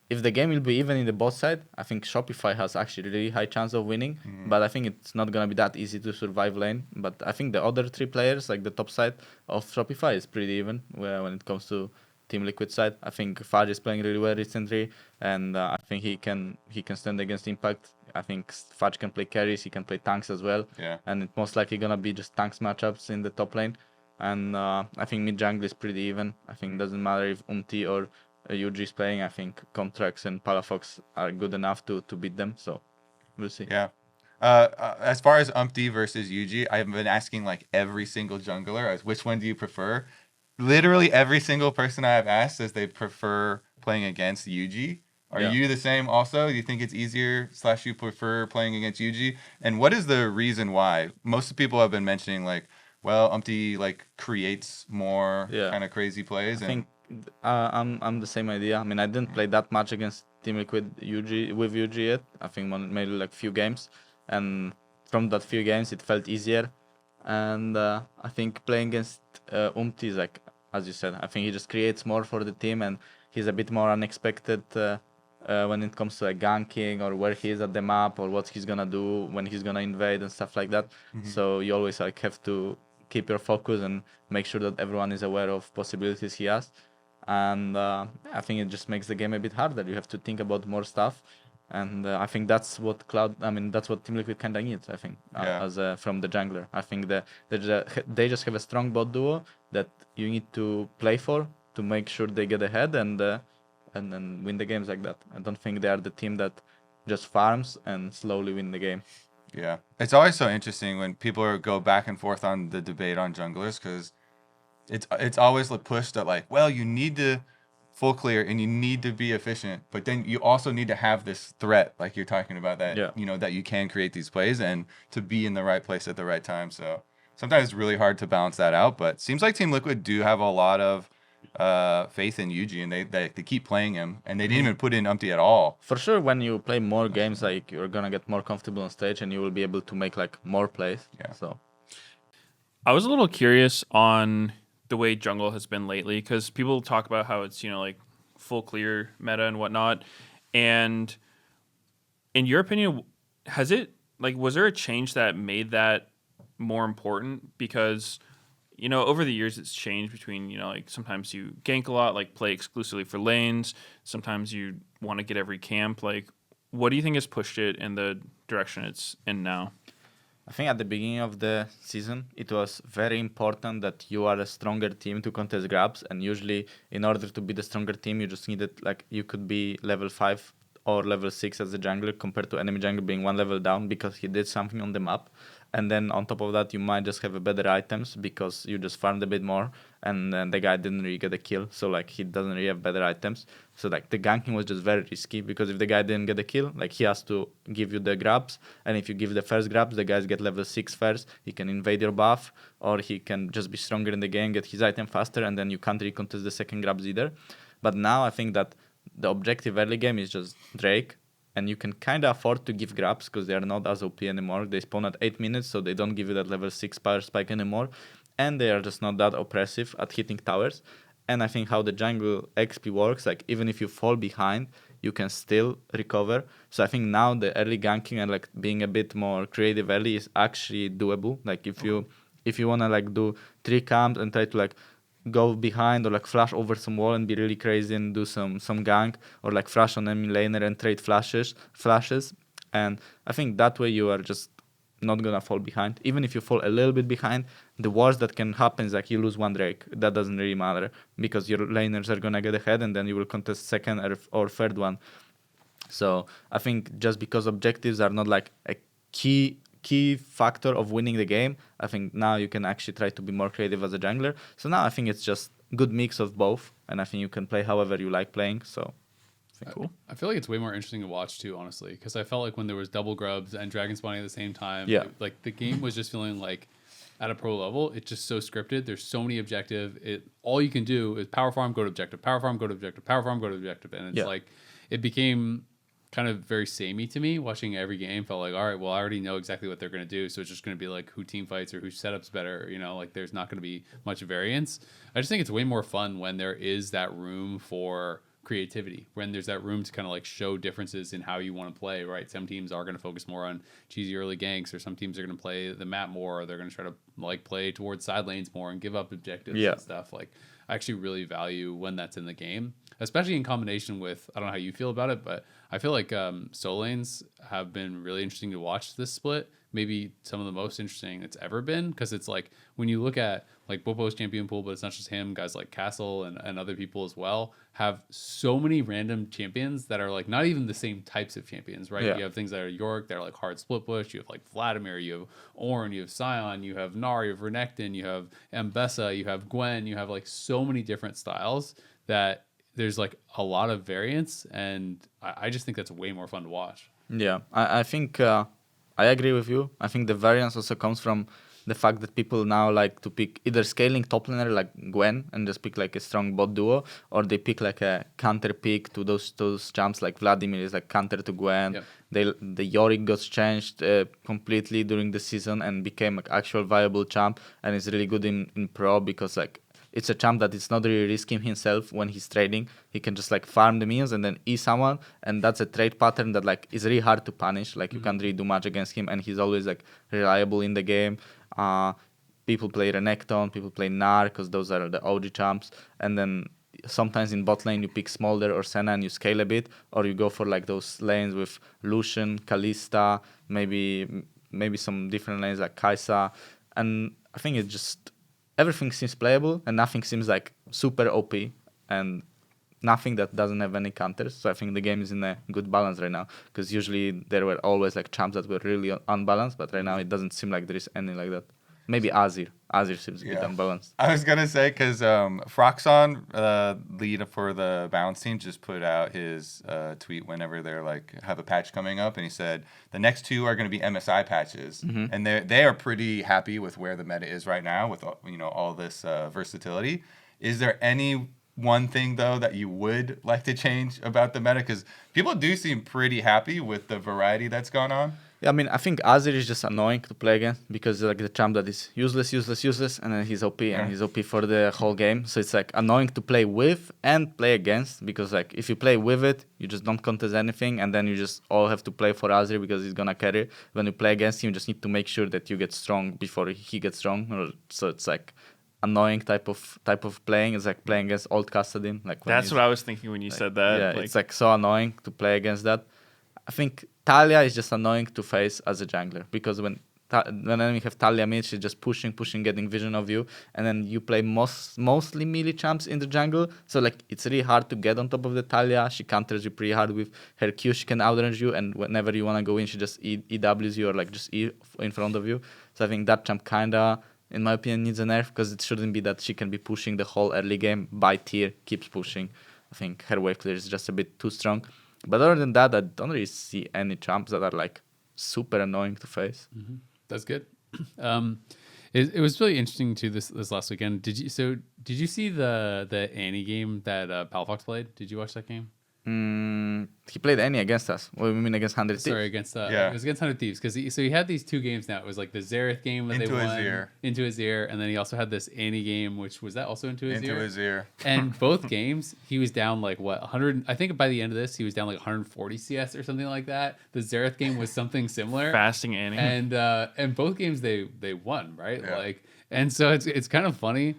If the game will be even in the bot side, I think Shopify has actually really high chance of winning. But I think it's not gonna be that easy to survive lane. But I think the other 3 players, like the top side of Shopify, is pretty even when it comes to Team Liquid side. I think Fudge is playing really well recently, and I think he can stand against Impact. I think Fudge can play carries, he can play tanks as well, Yeah. and it's most likely gonna be just tanks matchups in the top lane. And I think mid jungle is pretty even. I think it doesn't matter if Umti or UG is playing. I think Contracts and Palafox are good enough to beat them. So we'll see. Yeah. As far as Umpty versus Yuji, I've been asking like every single jungler, as which one do you prefer? Literally every single person I have asked says they prefer playing against Yuji. Are Yeah. you the same also? Do you think it's easier / you prefer playing against Yuji? And what is the reason why? Most people have been mentioning like, well, Umpty like creates more Yeah. kind of crazy plays I and think I'm the same idea. I mean, I didn't play that much against Team Liquid with UG yet. I think maybe like few games, and from that few games, it felt easier. And I think playing against Umti is like, as you said, I think he just creates more for the team, and he's a bit more unexpected when it comes to like ganking or where he is at the map or what he's gonna do when he's gonna invade and stuff like that. So you always like have to keep your focus and make sure that everyone is aware of possibilities he has. And I think it just makes the game a bit harder. You have to think about more stuff, and I think that's what that's what Team Liquid kind of needs. I think Yeah. as from the jungler, I think they just have a strong bot duo that you need to play for to make sure they get ahead and then win the games like that. I don't think they are the team that just farms and slowly win the game. yeah. It's always so interesting when people go back and forth on the debate on junglers because it's always the push that like, well, you need to full clear and you need to be efficient, but then you also need to have this threat like you're talking about that Yeah. that you can create these plays and to be in the right place at the right time. So sometimes it's really hard to balance that out, but seems like Team Liquid do have a lot of faith in Yuji and they keep playing him and they didn't even put in Umpty at all. For sure, when you play more games, like you're gonna get more comfortable on stage and you will be able to make like more plays. Yeah. So I was a little curious on the way jungle has been lately because people talk about how it's like full clear meta and whatnot. And in your opinion, has it was there a change that made that more important? Because over the years it's changed between like sometimes you gank a lot, like play exclusively for lanes. Sometimes you want to get every camp. Like, what do you think has pushed it in the direction it's in now? I think at the beginning of the season, it was very important that you are a stronger team to contest grabs. And usually, in order to be the stronger team, you just needed you could be level 5 or level 6 as a jungler compared to enemy jungler being one level down because he did something on the map. And then on top of that, you might just have a better items because you just farmed a bit more, and then the guy didn't really get a kill, so like he doesn't really have better items. So like the ganking was just very risky because if the guy didn't get a kill, like he has to give you the grabs, and if you give the first grabs, the guys get level 6 first. He can invade your buff, or he can just be stronger in the game, get his item faster, and then you can't really contest the second grabs either. But now I think that the objective early game is just Drake. And you can kind of afford to give grabs because they are not as OP anymore. They spawn at 8 minutes, so they don't give you that level 6 power spike anymore. And they are just not that oppressive at hitting towers. And I think how the jungle XP works, like even if you fall behind, you can still recover. So I think now the early ganking and like being a bit more creative early is actually doable. Like if you wanna like do 3 camps and try to like go behind or like flash over some wall and be really crazy and do some gank or like flash on enemy laner and trade flashes, and I think that way you are just not gonna fall behind. Even if you fall a little bit behind, the worst that can happen is like you lose one Drake. That doesn't really matter because your laners are gonna get ahead and then you will contest second or third one. So I think just because objectives are not like a key factor of winning the game, I think now you can actually try to be more creative as a jungler. So now I think it's just good mix of both, and I think you can play however you like playing. So Cool. I feel like it's way more interesting to watch too, honestly, because I felt like when there was double grubs and dragon spawning at the same time, Yeah. like the game was just feeling like at a pro level, it's just so scripted. There's so many objective. All you can do is power farm, go to objective, power farm, go to objective, power farm, go to objective, and it's like it became kind of very samey to me. Watching every game felt like, all right, well, I already know exactly what they're going to do, so it's just going to be like who team fights or who setups better. Like there's not going to be much variance. I just think it's way more fun when there is that room for creativity, when there's that room to kind of like show differences in how you want to play, right? Some teams are going to focus more on cheesy early ganks, or some teams are going to play the map more, or they're going to try to like play towards side lanes more and give up objectives and stuff. Like I actually really value when that's in the game, especially in combination with, I don't know how you feel about it, but I feel like solo lanes have been really interesting to watch this split. Maybe some of the most interesting it's ever been, because it's like when you look at like Bopo's champion pool, but it's not just him. Guys like Castle and other people as well have so many random champions that are like not even the same types of champions, right? Yeah. You have things that are Yorick, that are like hard split push. You have like Vladimir, you have Ornn, you have Scion, you have Gnar, you have Renekton, you have Ambessa, you have Gwen. You have like so many different styles that there's like a lot of variance, and I just think that's way more fun to watch. Yeah, I think I agree with you. I think the variance also comes from the fact that people now like to pick either scaling top laner like Gwen and just pick like a strong bot duo, or they pick like a counter pick to those champs like Vladimir is like counter to Gwen. Yep. The Yorick got changed completely during the season and became like actual viable champ, and is really good in pro because like it's a champ that is not really risking himself when he's trading. He can just like farm the minions and then E someone, and that's a trade pattern that like is really hard to punish. Like you can't really do much against him, and he's always like reliable in the game. People play Renekton, people play Gnar because those are the OG champs, and then sometimes in bot lane you pick Smolder or Senna and you scale a bit, or you go for like those lanes with Lucian, Kalista, maybe some different lanes like Kai'Sa, and I think it's just everything seems playable and nothing seems like super OP and nothing that doesn't have any counters. So I think the game is in a good balance right now, because usually there were always like champs that were really unbalanced, but right now it doesn't seem like there is any like that. Maybe Azir seems a bit unbalanced. I was gonna say because Froxon, lead for the balance team, just put out his tweet whenever they're like have a patch coming up, and he said the next 2 are going to be MSI patches, and they are pretty happy with where the meta is right now with all this versatility. Is there any one thing though that you would like to change about the meta? Because people do seem pretty happy with the variety that's gone on. Yeah, I mean, I think Azir is just annoying to play against because like the champ that is useless, and then he's OP and he's OP for the whole game. So it's like annoying to play with and play against, because like if you play with it, you just don't contest anything, and then you just all have to play for Azir because he's gonna carry. When you play against him, you just need to make sure that you get strong before he gets strong. So it's like annoying type of playing. It's like playing against old Kassadin. Like That's what I was thinking when you said that. Yeah, it's like so annoying to play against that. I think Talia is just annoying to face as a jungler, because when we have Talia mid, she's just pushing, getting vision of you, and then you play mostly melee champs in the jungle, so like it's really hard to get on top of the Talia. She counters you pretty hard with her Q. She can outrange you, and whenever you want to go in, she just EWs you or like just E in front of you. So I think that champ kinda, in my opinion, needs a nerf, because it shouldn't be that she can be pushing the whole early game by tier, keeps pushing. I think her wave clear is just a bit too strong. But other than that, I don't really see any champs that are like super annoying to face. Mm-hmm. That's good. It was really interesting too this last weekend. Did you see the Annie game that Palfox played? Did you watch that game? He played Annie against us. What do you mean against 100 Thieves? Sorry, against it was against 100 Thieves, because he had these 2 games now. It was like the Xerath game that they won into his ear, and then he also had this Annie game, which was that also into his ear. And both games he was down like 100. I think by the end of this he was down like 140 CS or something like that. The Xerath game was something similar. Fasting Annie. And both games they won, right? Yeah. Like, and so it's kind of funny.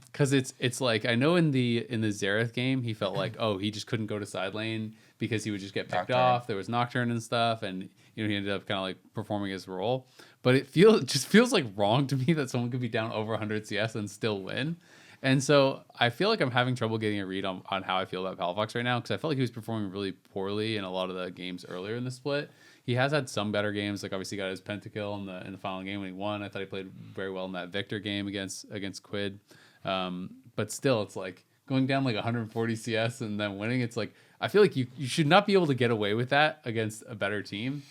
Because it's like, I know in the Xerath game he felt like, oh, he just couldn't go to side lane because he would just get picked off. There was Nocturne and stuff, and he ended up kind of like performing his role. But it just feels like wrong to me that someone could be down over 100 CS and still win. And so I feel like I'm having trouble getting a read on how I feel about Palafox right now, because I felt like he was performing really poorly in a lot of the games earlier in the split. He has had some better games, like obviously got his pentakill in the final game when he won. I thought he played very well in that Victor game against Quid. But still, it's like going down like 140 CS and then winning. It's like, I feel like you should not be able to get away with that against a better team.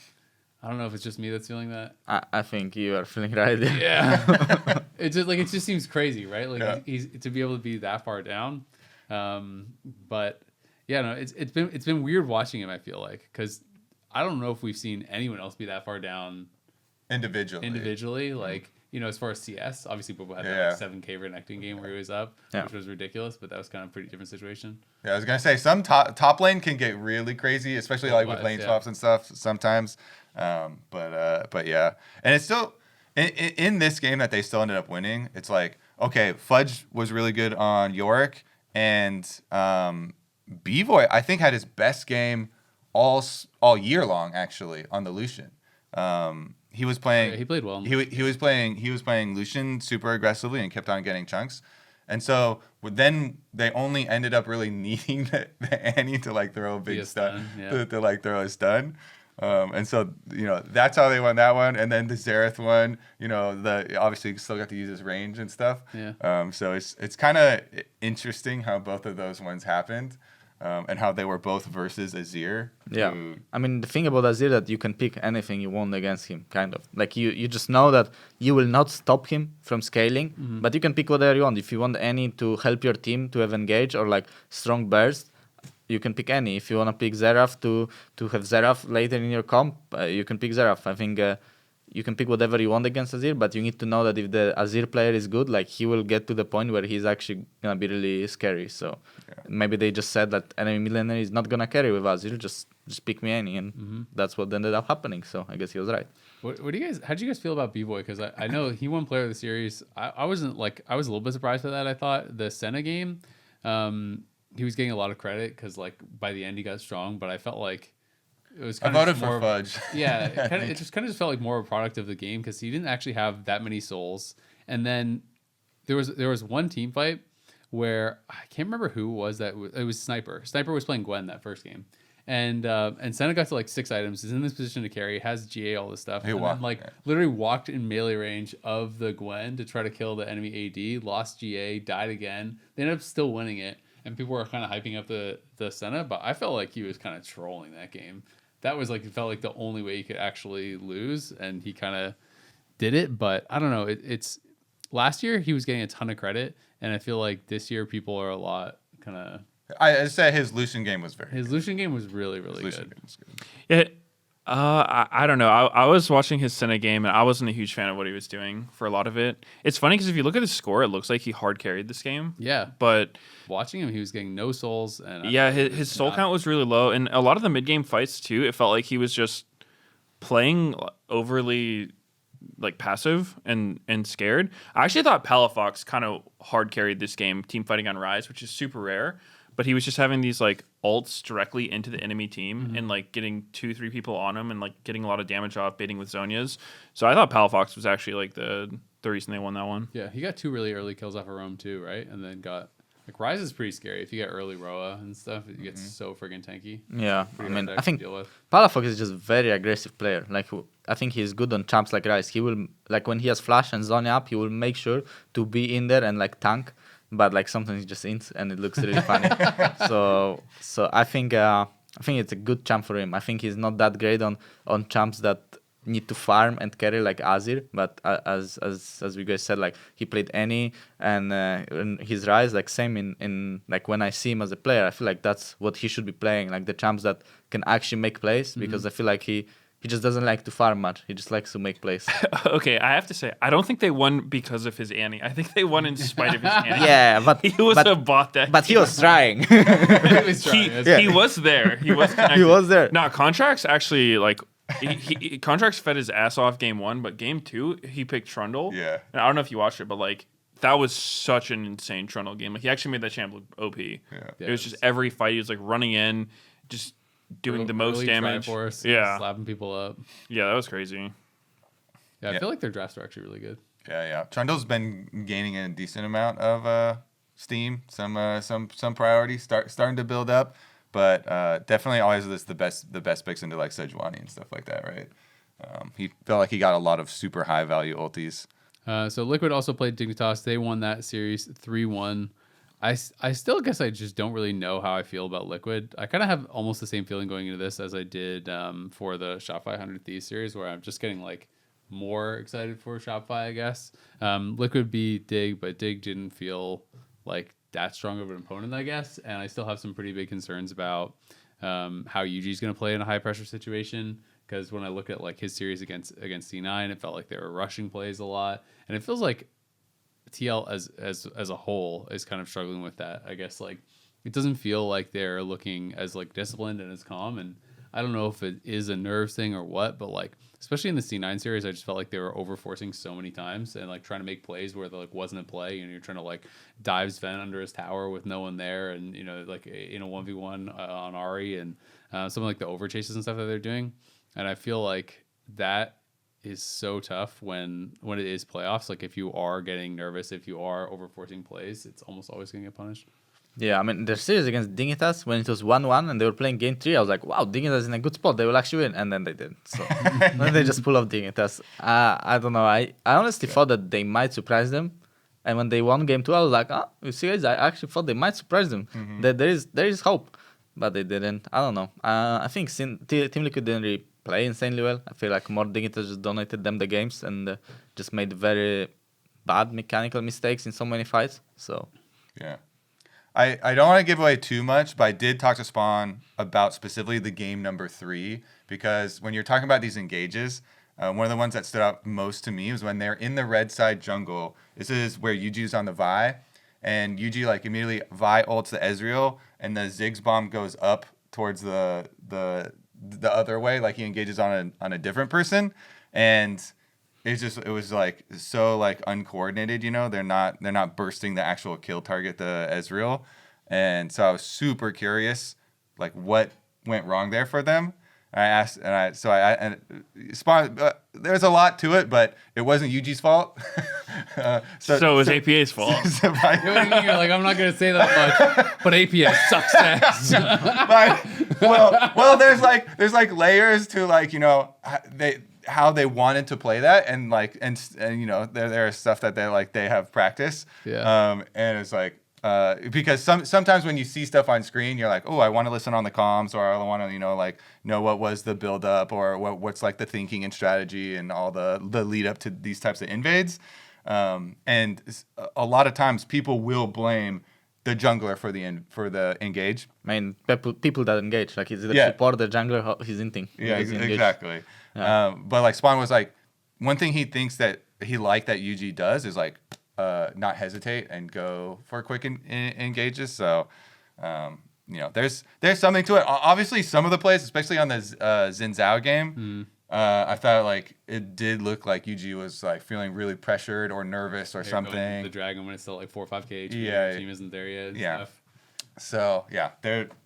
I don't know if it's just me that's feeling that. I think you are feeling right. Yeah. It just seems crazy, right? Like he's to be able to be that far down. But yeah, no, it's been weird watching him, I feel like, because I don't know if we've seen anyone else be that far down individually. Like, as far as CS, obviously Bobo had that like 7K Renekton game where he was up, which was ridiculous, but that was kind of a pretty different situation. Yeah, I was gonna say some top lane can get really crazy, especially like with lane swaps and stuff sometimes. But yeah, and it's still in this game that they still ended up winning. It's like, okay, Fudge was really good on Yorick, and B-Boy I think had his best game all year long actually on the Lucian. he was playing. Yeah, he played well. He was playing Lucian super aggressively and kept on getting chunks. And so then they only ended up really needing the Annie to like throw a big stun, to like throw a stun. And so, that's how they won that one. And then the Xerath one, obviously still got to use his range and stuff. Yeah. So it's kind of interesting how both of those ones happened. And how they were both versus Azir. Yeah. I mean, the thing about Azir that you can pick anything you want against him, kind of. Like, you just know that you will not stop him from scaling, but you can pick whatever you want. If you want any to help your team to have engage or, like, strong burst, you can pick any. If you want to pick Xerath to have Xerath later in your comp, you can pick Xerath. I think you can pick whatever you want against Azir, but you need to know that if the Azir player is good, like, he will get to the point where he's actually going to be really scary. So maybe they just said that enemy millionaire is not going to carry with Azir, just pick me any, and that's what ended up happening. So I guess he was right. What do you guys? How did you guys feel about B-Boy? Because I know he won Player of the Series. I wasn't I was a little bit surprised by that. I thought the Senna game, he was getting a lot of credit because like by the end he got strong, but I felt like it was kind I of voted for Fudge. Yeah, it just kind of felt like more of a product of the game because he didn't actually have that many souls. And then there was one team fight where I can't remember who it was that it was Sniper. Sniper was playing Gwen that first game. And Senna got to like 6 items, is in this position to carry, has GA, all this stuff. Then, literally walked in melee range of the Gwen to try to kill the enemy AD, lost GA, died again. They ended up still winning it. And people were kind of hyping up the Senna, but I felt like he was kind of trolling that game. That was like, it felt like the only way he could actually lose, and he kind of did it. But I don't know. It's last year he was getting a ton of credit, and I feel like this year people are a lot kind of. I said his Lucian game was very. His Lucian game was really good. Game was good. Yeah. I don't know. I was watching his Senna game, and I wasn't a huge fan of what he was doing for a lot of it. It's funny because if you look at his score, it looks like he hard carried this game. Yeah. But watching him, he was getting no souls. And his soul count was really low. And a lot of the mid-game fights, too, it felt like he was just playing overly like passive and scared. I actually thought Palafox kind of hard carried this game, team fighting on Rise, which is super rare. But he was just having these like ults directly into the enemy team and like getting 2-3 people on him and like getting a lot of damage off, baiting with Zhonya's. So I thought Palafox was actually like the reason they won that one. Yeah, he got 2 really early kills off of Rome too, right? And then got like Rise is pretty scary. If you get early Roa and stuff, it gets so friggin' tanky. Yeah, Pretty I mean, hard to I think deal with. Palafox is just a very aggressive player. Like, I think he's good on champs like Rise. He will, like, when he has Flash and Zonya up, he will make sure to be in there and like tank. But like sometimes he just ints and it looks really funny. So I think it's a good champ for him. I think he's not that great on champs that need to farm and carry like Azir. But as we guys said, like he played Annie and in his Rise, like same in like when I see him as a player, I feel like that's what he should be playing, like the champs that can actually make plays. Because I feel like he just doesn't like to farm much. He just likes to make plays. Okay, I have to say, I don't think they won because of his Annie. I think they won in spite of his Annie. Yeah, but he was a bot that. But he was trying. He was there. He was connected. He was there. Nah, Contracts actually like he Contracts fed his ass off game 1, but game 2 he picked Trundle. Yeah. And I don't know if you watched it, but like that was such an insane Trundle game. Like he actually made that champ look OP. Yeah. It was just every fight he was like running in, just doing the most damage. Slapping people up. Yeah, that was crazy. Yeah, I feel like their drafts are actually really good. Yeah. Trundle's been gaining a decent amount of steam. Some priorities starting to build up, but definitely always the best picks into like Sejuani and stuff like that, right? He felt like he got a lot of super high value ultis. So Liquid also played Dignitas. They won that series 3-1. I still guess I just don't really know how I feel about Liquid. I kind of have almost the same feeling going into this as I did for the Shopify 100 Thieves series, where I'm just getting like more excited for Shopify, I guess. Liquid beat Dig, but Dig didn't feel like that strong of an opponent, I guess. And I still have some pretty big concerns about how Yuji's going to play in a high pressure situation. Because when I look at like his series against C9, it felt like they were rushing plays a lot, and it feels like TL as a whole is kind of struggling with that. I guess like it doesn't feel like they're looking as like disciplined and as calm, and I don't know if it is a nerves thing or what, but like especially in the C9 series, I just felt like they were over forcing so many times and like trying to make plays where there like wasn't a play, and you're trying to like dive Sven under his tower with no one there, and you know like in a 1v1 on Ahri and some of like the over chases and stuff that they're doing, and I feel like that is so tough when it is playoffs. Like if you are getting nervous, if you are overforcing plays, it's almost always going to get punished. Yeah, I mean, their series against Dignitas, when it was 1-1 and they were playing game 3, I was like, wow, Dignitas is in a good spot. They will actually win. And then they didn't. So then they just pull off Dignitas. I don't know. I honestly thought that they might surprise them. And when they won game 2, I was like, you see, guys, I actually thought they might surprise them. That there is hope. But they didn't. I don't know. I think Team Liquid didn't really play insanely well. I feel like more Dignitas just dominated them the games and just made very bad mechanical mistakes in so many fights. So Yeah. I don't want to give away too much, but I did talk to Spawn about specifically the game number 3, because when you're talking about these engages, one of the ones that stood out most to me was when they're in the red side jungle. This is where Yuji's on the Vi, and Yuji like immediately Vi ults the Ezreal, and the Ziggs bomb goes up towards the other way, like he engages on a different person, and it was like so like uncoordinated, you know. They're not bursting the actual kill target, the Ezreal, and so I was super curious, like what went wrong there for them. And I asked, and Spawn. There's a lot to it, but it wasn't Yuji's fault. So it was APA's fault. You're like, I'm not gonna say that much, but APA sucks ass. well, there's like layers to like, you know, how they wanted to play that, and like and you know there is stuff that they have practice. Yeah. And it's like because sometimes when you see stuff on screen, you're like, oh, I want to listen on the comms, or I want to, you know, like know what was the build up, or what's like the thinking and strategy and all the lead up to these types of invades. And a lot of times people will blame the jungler for the engage. I mean, people that engage, like he's the support, the jungler, he's inting. Yeah, exactly. Yeah. But like Spawn was like, one thing he thinks that he liked that Yuji does is like not hesitate and go for quick engages. So you know, there's something to it. Obviously, some of the plays, especially on the Xin Zhao game, I thought like it did look like Yuji was like feeling really pressured or nervous or something. The dragon when it's still like 4 or 5k HP, yeah, team isn't there yet. Yeah. Stuff. So yeah,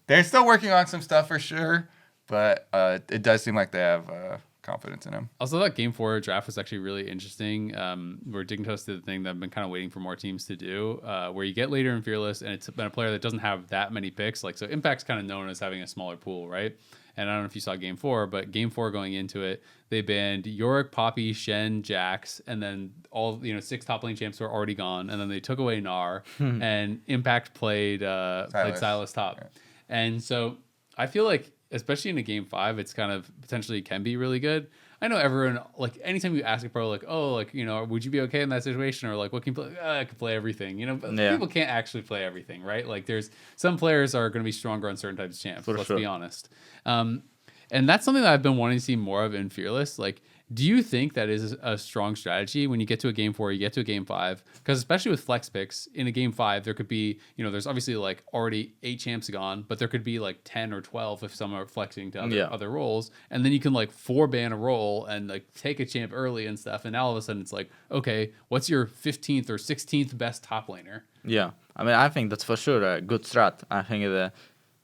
they're still working on some stuff for sure, but it does seem like they have confidence in him. Also, that game 4 draft was actually really interesting. Where Dignitas did the thing that I've been kind of waiting for more teams to do, where you get later in Fearless, and it's been a player that doesn't have that many picks. Like, so Impact's kind of known as having a smaller pool, right? And I don't know if you saw game 4, but game 4 going into it, they banned Yorick, Poppy, Shen, Jax, and then all 6 top lane champs were already gone, and then they took away Gnar, and Impact played Silas top, yeah. And so I feel like, especially in a game 5, it's kind of potentially can be really good. I know everyone, like, anytime you ask a pro, like, oh, like, you know, would you be okay in that situation? Or like, what can you play? I could play everything, you know, but people can't actually play everything, right? Like, there's some players are going to be stronger on certain types of champs. Let's be honest. And that's something that I've been wanting to see more of in Fearless. Like, do you think that is a strong strategy when you get to a game 4, you get to a game 5? Because especially with flex picks, in a game 5, there could be, there's obviously like already 8 champs gone, but there could be like 10 or 12 if some are flexing to other roles. And then you can like 4-ban a role and like take a champ early and stuff. And now all of a sudden it's like, okay, what's your 15th or 16th best top laner? Yeah. I mean, I think that's for sure a good strat. I think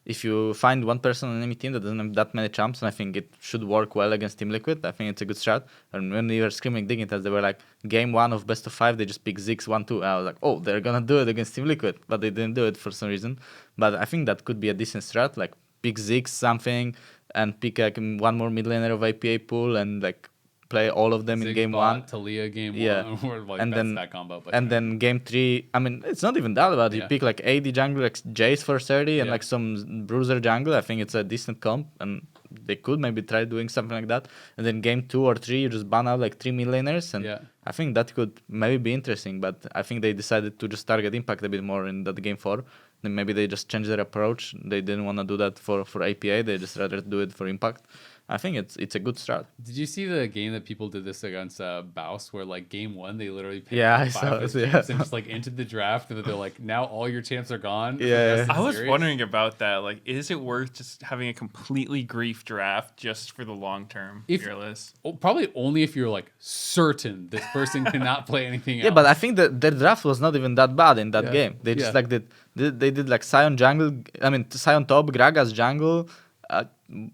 if you find one person on any team that doesn't have that many champs, and I think it should work well against Team Liquid, I think it's a good strat. And when we were screaming Dignitas, they were like, game 1 of best of 5, they just pick Ziggs 1-2. I was like, oh, they're gonna do it against Team Liquid, but they didn't do it for some reason. But I think that could be a decent strat, like pick Ziggs something, and pick like one more mid laner of IPA pool, and like play all of them in game 1. Talia game 1. Or like, and that's then that combo. And then game 3, I mean, it's not even that bad. You pick like AD jungle, like Jace for 30, and like some bruiser jungle. I think it's a decent comp, and they could maybe try doing something like that. And then game 2 or 3, you just ban out like 3 mid laners, and I think that could maybe be interesting. But I think they decided to just target Impact a bit more in that game 4. Then maybe they just changed their approach. They didn't want to do that for APA. They just rather do it for Impact. I think it's a good strat. Did you see the game that people did this against Baus, where like game 1 they literally picked 5 of his champs and just like entered the draft, and they're like, now all your champs are gone. I was wondering about that. Like, is it worth just having a completely grief draft just for the long term? Fearless. Probably only if you're like certain this person cannot play anything else. Yeah, but I think that their draft was not even that bad in that game. They just like they did like Sion jungle. I mean, Sion top, Gragas jungle. I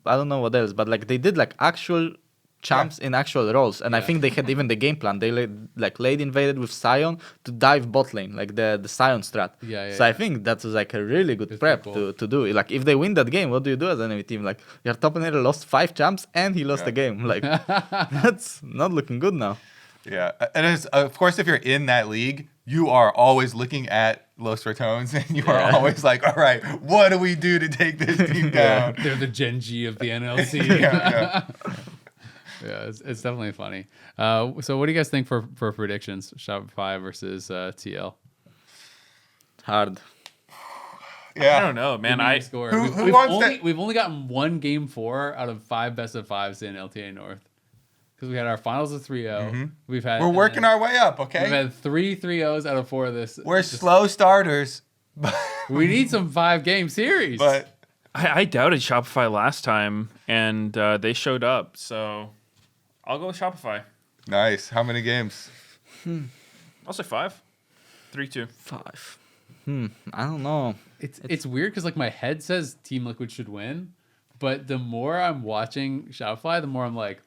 don't know what else, but like they did like actual champs in actual roles, and I think they had even the game plan. They late invaded with Sion to dive bot lane, like the Sion strat. So I think that was like a really good prep cool. to do. Like if they win that game, what do you do as an enemy team? Like your top laner lost 5 champs and he lost the game. Like that's not looking good now. Yeah, and it's, of course, if you're in that league, you are always looking at Los Ratones, and you are always like, all right, what do we do to take this team down? They're the Gen G of the NLC. Yeah. Yeah, it's definitely funny. So what do you guys think for predictions? Shopify versus TL. Hard. Yeah. I don't know, man. Score. Who wants that? We've only gotten one game 4 out of 5 best of 5s in LTA North. Because we had our finals of 3-0. We're working our way up, okay? We've had 3 3-0s out of 4 of this. We're slow starters. We need some 5-game series. But I doubted Shopify last time, and they showed up. So I'll go with Shopify. nice. How many games? I'll say 5. 3-2. 5. I don't know. It's weird because like my head says Team Liquid should win, but the more I'm watching Shopify, the more I'm like,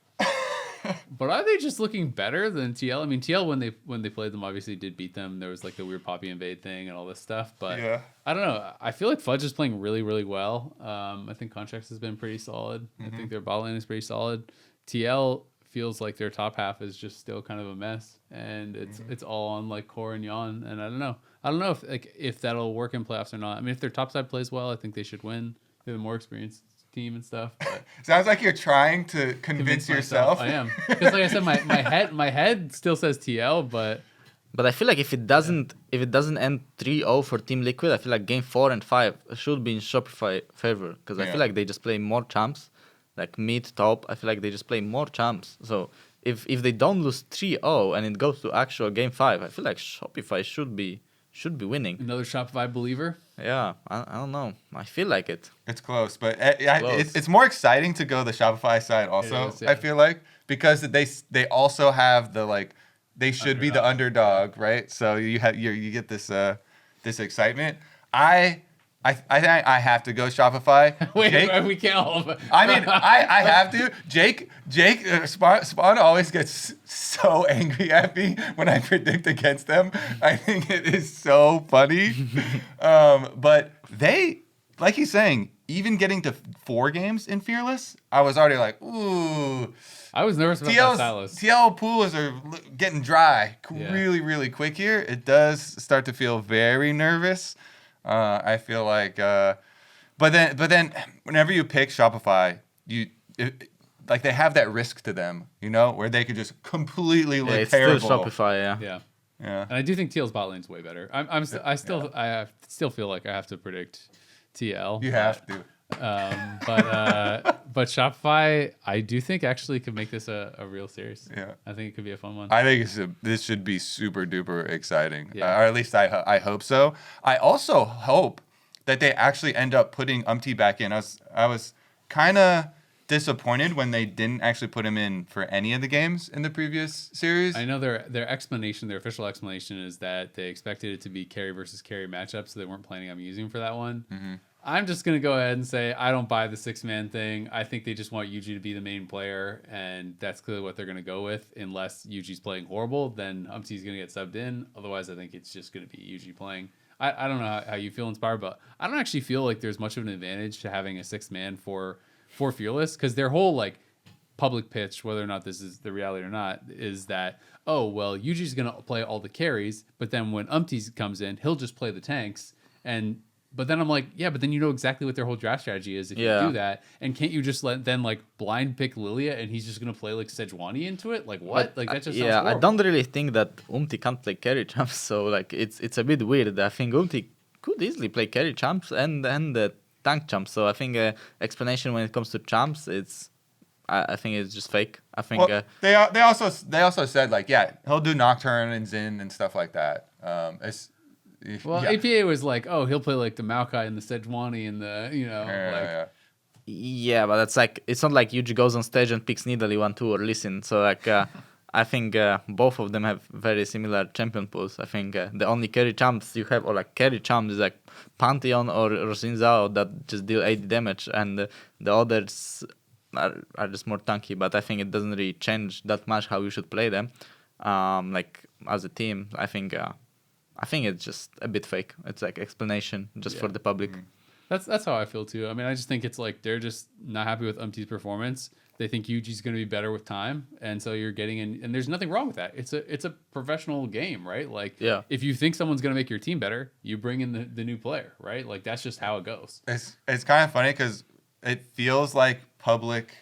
but are they just looking better than TL? I mean, TL when they played them obviously did beat them. There was like the weird Poppy invade thing and all this stuff, but Yeah. I don't know. I feel like Fudge is playing really really well. I think Contracts has been pretty solid. I think their bot lane is pretty solid. TL feels like their top half is just still kind of a mess, and it's all on like Core and Yon, and I don't know if that'll work in playoffs or not. I mean, if their top side plays well, I think they should win. They're the more experienced team and stuff. But Sounds like you're trying to convince yourself. I am, because like I said, my head still says TL, but I feel like if it doesn't end 3-0 for Team Liquid, I feel like game 4 and 5 should be in Shopify favor, because I feel like they just play more champs, like mid top. I feel like they just play more champs. So if they don't lose 3-0 and it goes to actual game 5, I feel like Shopify should be winning. another Shopify believer. Yeah, I don't know. I feel like it. It's close, but Close. it's more exciting to go the Shopify side also, It is, yeah. I feel like, because they also have the like, they should be the underdog, right? So you get this this excitement. I think I have to go Shopify. Wait, Jake, we can't all. I mean, I have to. Jake, Spawn always gets so angry at me when I predict against them. I think it is so funny. But they, like he's saying, even getting to 4 games in Fearless, I was already like, ooh. I was nervous about that Silas. TL pools are getting dry Yeah. really, really quick here. It does start to feel very nervous. I feel like, but then whenever you pick Shopify, like they have that risk to them, you know, where they could just completely look It's terrible. still Shopify, yeah. Yeah. Yeah. And I do think TL's bot lane's way better. I still feel like I have to predict TL. You have to. But Shopify, I do think actually could make this a real series. Yeah. I think it could be a fun one. I think this should be super duper exciting, Yeah. or at least I hope so. I also hope that they actually end up putting Umti back in. I was kind of disappointed when they didn't actually put him in for any of the games in the previous series. I know their explanation, their official explanation is that they expected it to be carry versus carry matchup, so they weren't planning on using him for that one. Mm-hmm. I'm just going to go ahead and say I don't buy the 6-man thing. I think they just want Yuji to be the main player, and that's clearly what they're going to go with. Unless Yuji's playing horrible, then Umti's going to get subbed in. Otherwise, I think it's just going to be Yuji playing. I don't know how you feel, Inspired, but I don't actually feel like there's much of an advantage to having a 6-man for Fearless, because their whole like public pitch, whether or not this is the reality or not, is that, oh, well, Yuji's going to play all the carries, but then when Umti comes in, he'll just play the tanks. But then I'm like, yeah, but then you know exactly what their whole draft strategy is if you do that. And can't you just let them like blind pick Lilia and he's just going to play like Sejuani into it? Like what? Like that just sounds horrible. I don't really think that Umti can't play carry champs, so like it's a bit weird. I think Umti could easily play carry champs and the tank champs. So I think explanation when it comes to champs, I think it's just fake. I think they also said like, yeah, he'll do Nocturne and Xin and stuff like that. Well, APA was like, oh, he'll play like the Maokai and the Sejuani and the, you know, Yeah, but that's like, it's not like Yuji goes on stage and picks Nidalee 1-2 or Listen. So like, I think both of them have very similar champion pools. I think the only carry champs you have, or like carry champs, is like Pantheon or Rosin Zhao that just deal 80 damage, and the others are just more tanky, but I think it doesn't really change that much how you should play them. Like as a team, I think it's just a bit fake. It's like explanation just for the public. That's how I feel too. I mean, I just think it's like they're just not happy with Umti's performance. They think Yuji's going to be better with time, and so you're getting in. And there's nothing wrong with that. It's a professional game, right? Like, if you think someone's going to make your team better, you bring in the new player, right? Like that's just how it goes. It's kind of funny because it feels like public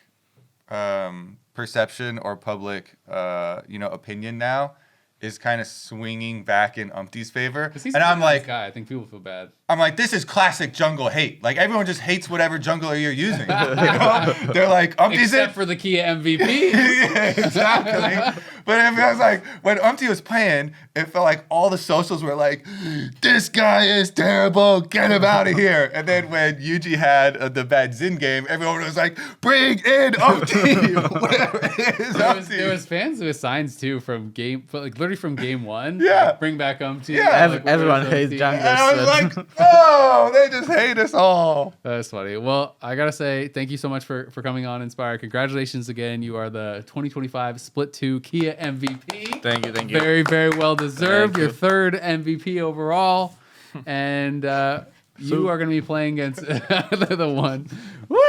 perception or public opinion now is kind of swinging back in Umti's favor. He's And I'm like, guy. I think people feel bad. I'm like, this is classic jungle hate. Like everyone just hates whatever jungler you're using. They're like, Umti's Except for the Kia MVP. Yeah, exactly. But it was like when Umti was playing, it felt like all the socials were like, "This guy is terrible. Get him out of here." And then when Yuji had the bad Xin game, everyone was like, "Bring in Umti." Whatever it is, There was fans who signs too from literally from game one. Yeah. Like, bring back Umti. Yeah. Like, Everyone where's hates Umti? junglers. And I was like, "Oh, they just hate us all." That's funny. Well, I gotta say thank you so much for coming on Inspire. Congratulations again. You are the 2025 Split 2 Kia MVP. Thank you. Very, very well deserved. Thank Your you. third MVP overall. And you are going to be playing against the one. Woo!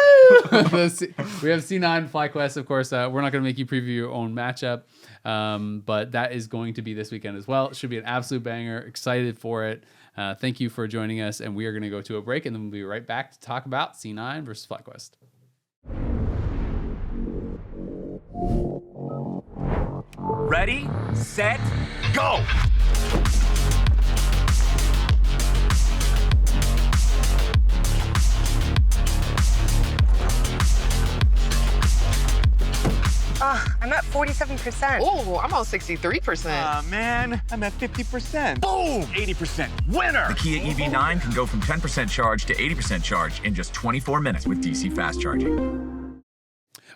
We have C9 FlyQuest, of course. We're not going to make you preview your own matchup, but that is going to be this weekend as well. It should be an absolute banger. Excited for it. Thank you for joining us, and we are going to go to a break, and then we'll be right back to talk about C9 versus FlyQuest. Ready, set, go! I'm at 47%. Oh, I'm on 63%. Man, I'm at 50%. Boom! 80%. Winner! The Kia EV9 can go from 10% charge to 80% charge in just 24 minutes with DC fast charging.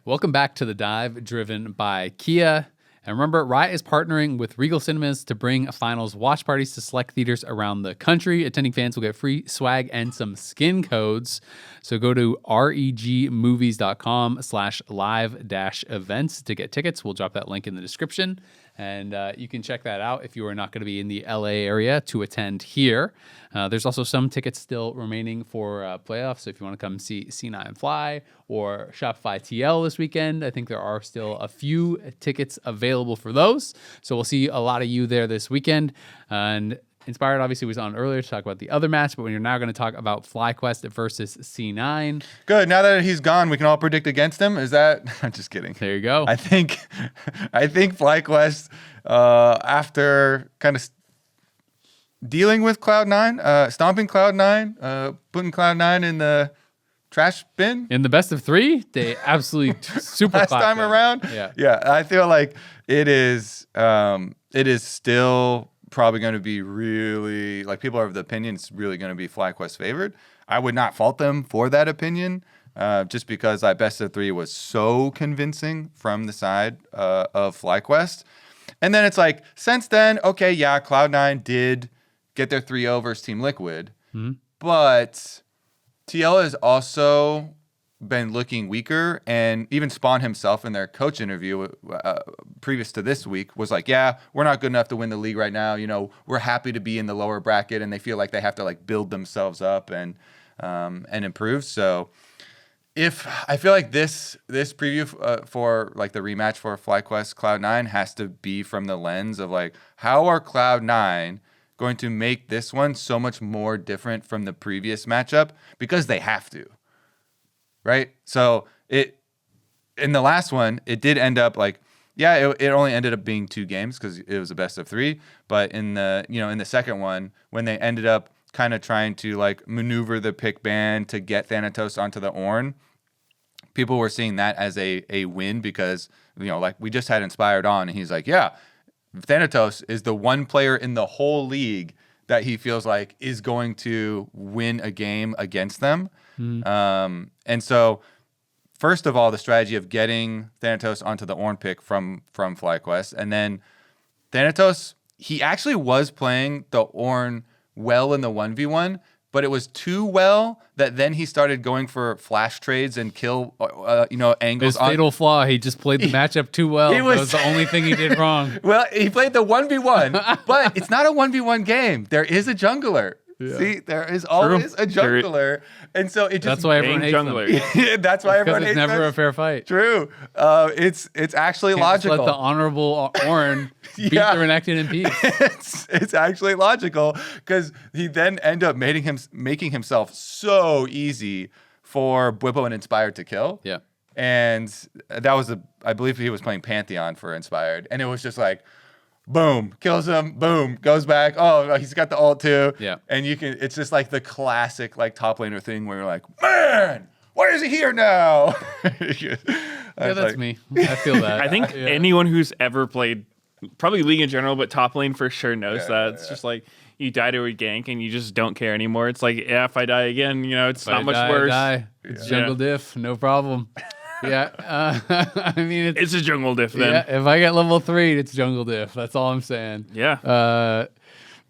Welcome back to The Dive, driven by Kia. And remember, Riot is partnering with Regal Cinemas to bring finals watch parties to select theaters around the country. Attending fans will get free swag and some skin codes. So go to regmovies.com/live-events to get tickets. We'll drop that link in the description. And you can check that out if you are not going to be in the LA area to attend here. There's also some tickets still remaining for playoffs. So if you want to come see C9 Fly or Shopify TL this weekend, I think there are still a few tickets available for those. So we'll see a lot of you there this weekend. And Inspired obviously was on earlier to talk about the other match, but when you're now going to talk about FlyQuest versus C9. Good. Now that he's gone, we can all predict against him. Is that? I'm just kidding. There you go. I think FlyQuest, after kind of dealing with Cloud9, stomping Cloud9, putting Cloud9 in the trash bin In the best of three, they absolutely super last clapped time them. around. Yeah. I feel like it is still probably going to be really, like, people are of the opinion it's really going to be FlyQuest favored. I would not fault them for that opinion, just because that best of three was so convincing from the side of FlyQuest. And then it's like, since then, okay, yeah, Cloud9 did get their 3-0 versus Team Liquid, but TL has also been looking weaker, and even Spawn himself in their coach interview previous to this week was like, yeah, we're not good enough to win the league right now. You know, we're happy to be in the lower bracket, and they feel like they have to like build themselves up and improve. So if I feel like this preview for like the rematch for FlyQuest Cloud9 has to be from the lens of like, how are Cloud9 going to make this one so much more different from the previous matchup? Because they have to. Right? So in the last one, it did end up like, yeah, it only ended up being 2 games because it was a best of 3. But in the second one, when they ended up kind of trying to like maneuver the pick ban to get Thanatos onto the Ornn, people were seeing that as a win because, like we just had Inspired on, and he's like, yeah, Thanatos is the one player in the whole league that he feels like is going to win a game against them. And so, first of all, the strategy of getting Thanatos onto the Ornn pick from FlyQuest, and then Thanatos, he actually was playing the Ornn well in the 1v1, but it was too well that then he started going for flash trades and kill, angles. His fatal flaw, he just played the matchup too well. That was the only thing he did wrong. Well, he played the 1v1, but it's not a 1v1 game. There is a jungler. Yeah. See, there is always a jungler, and so it just that's why everyone hates jungler. That's why everyone hates them. It's never them. a fair fight. True. It's actually logical. Just let the honorable Orin beat the Renekton in peace. It's actually logical because he then ended up making himself so easy for Bwipo and Inspired to kill. Yeah. And that was I believe he was playing Pantheon for Inspired, and it was just like, boom, kills him, boom, goes back. Oh, he's got the ult too. Yeah. And it's just like the classic like top laner thing where you're like, man, why is he here now? That's me. I feel that. I think anyone who's ever played probably League in general, but top lane for sure knows that. It's just like you die to a gank and you just don't care anymore. It's like, if I die again, it's not much worse. It's jungle diff, no problem. Yeah, I mean it's a jungle diff then. Yeah, if I get level 3, it's jungle diff. That's all I'm saying. Yeah.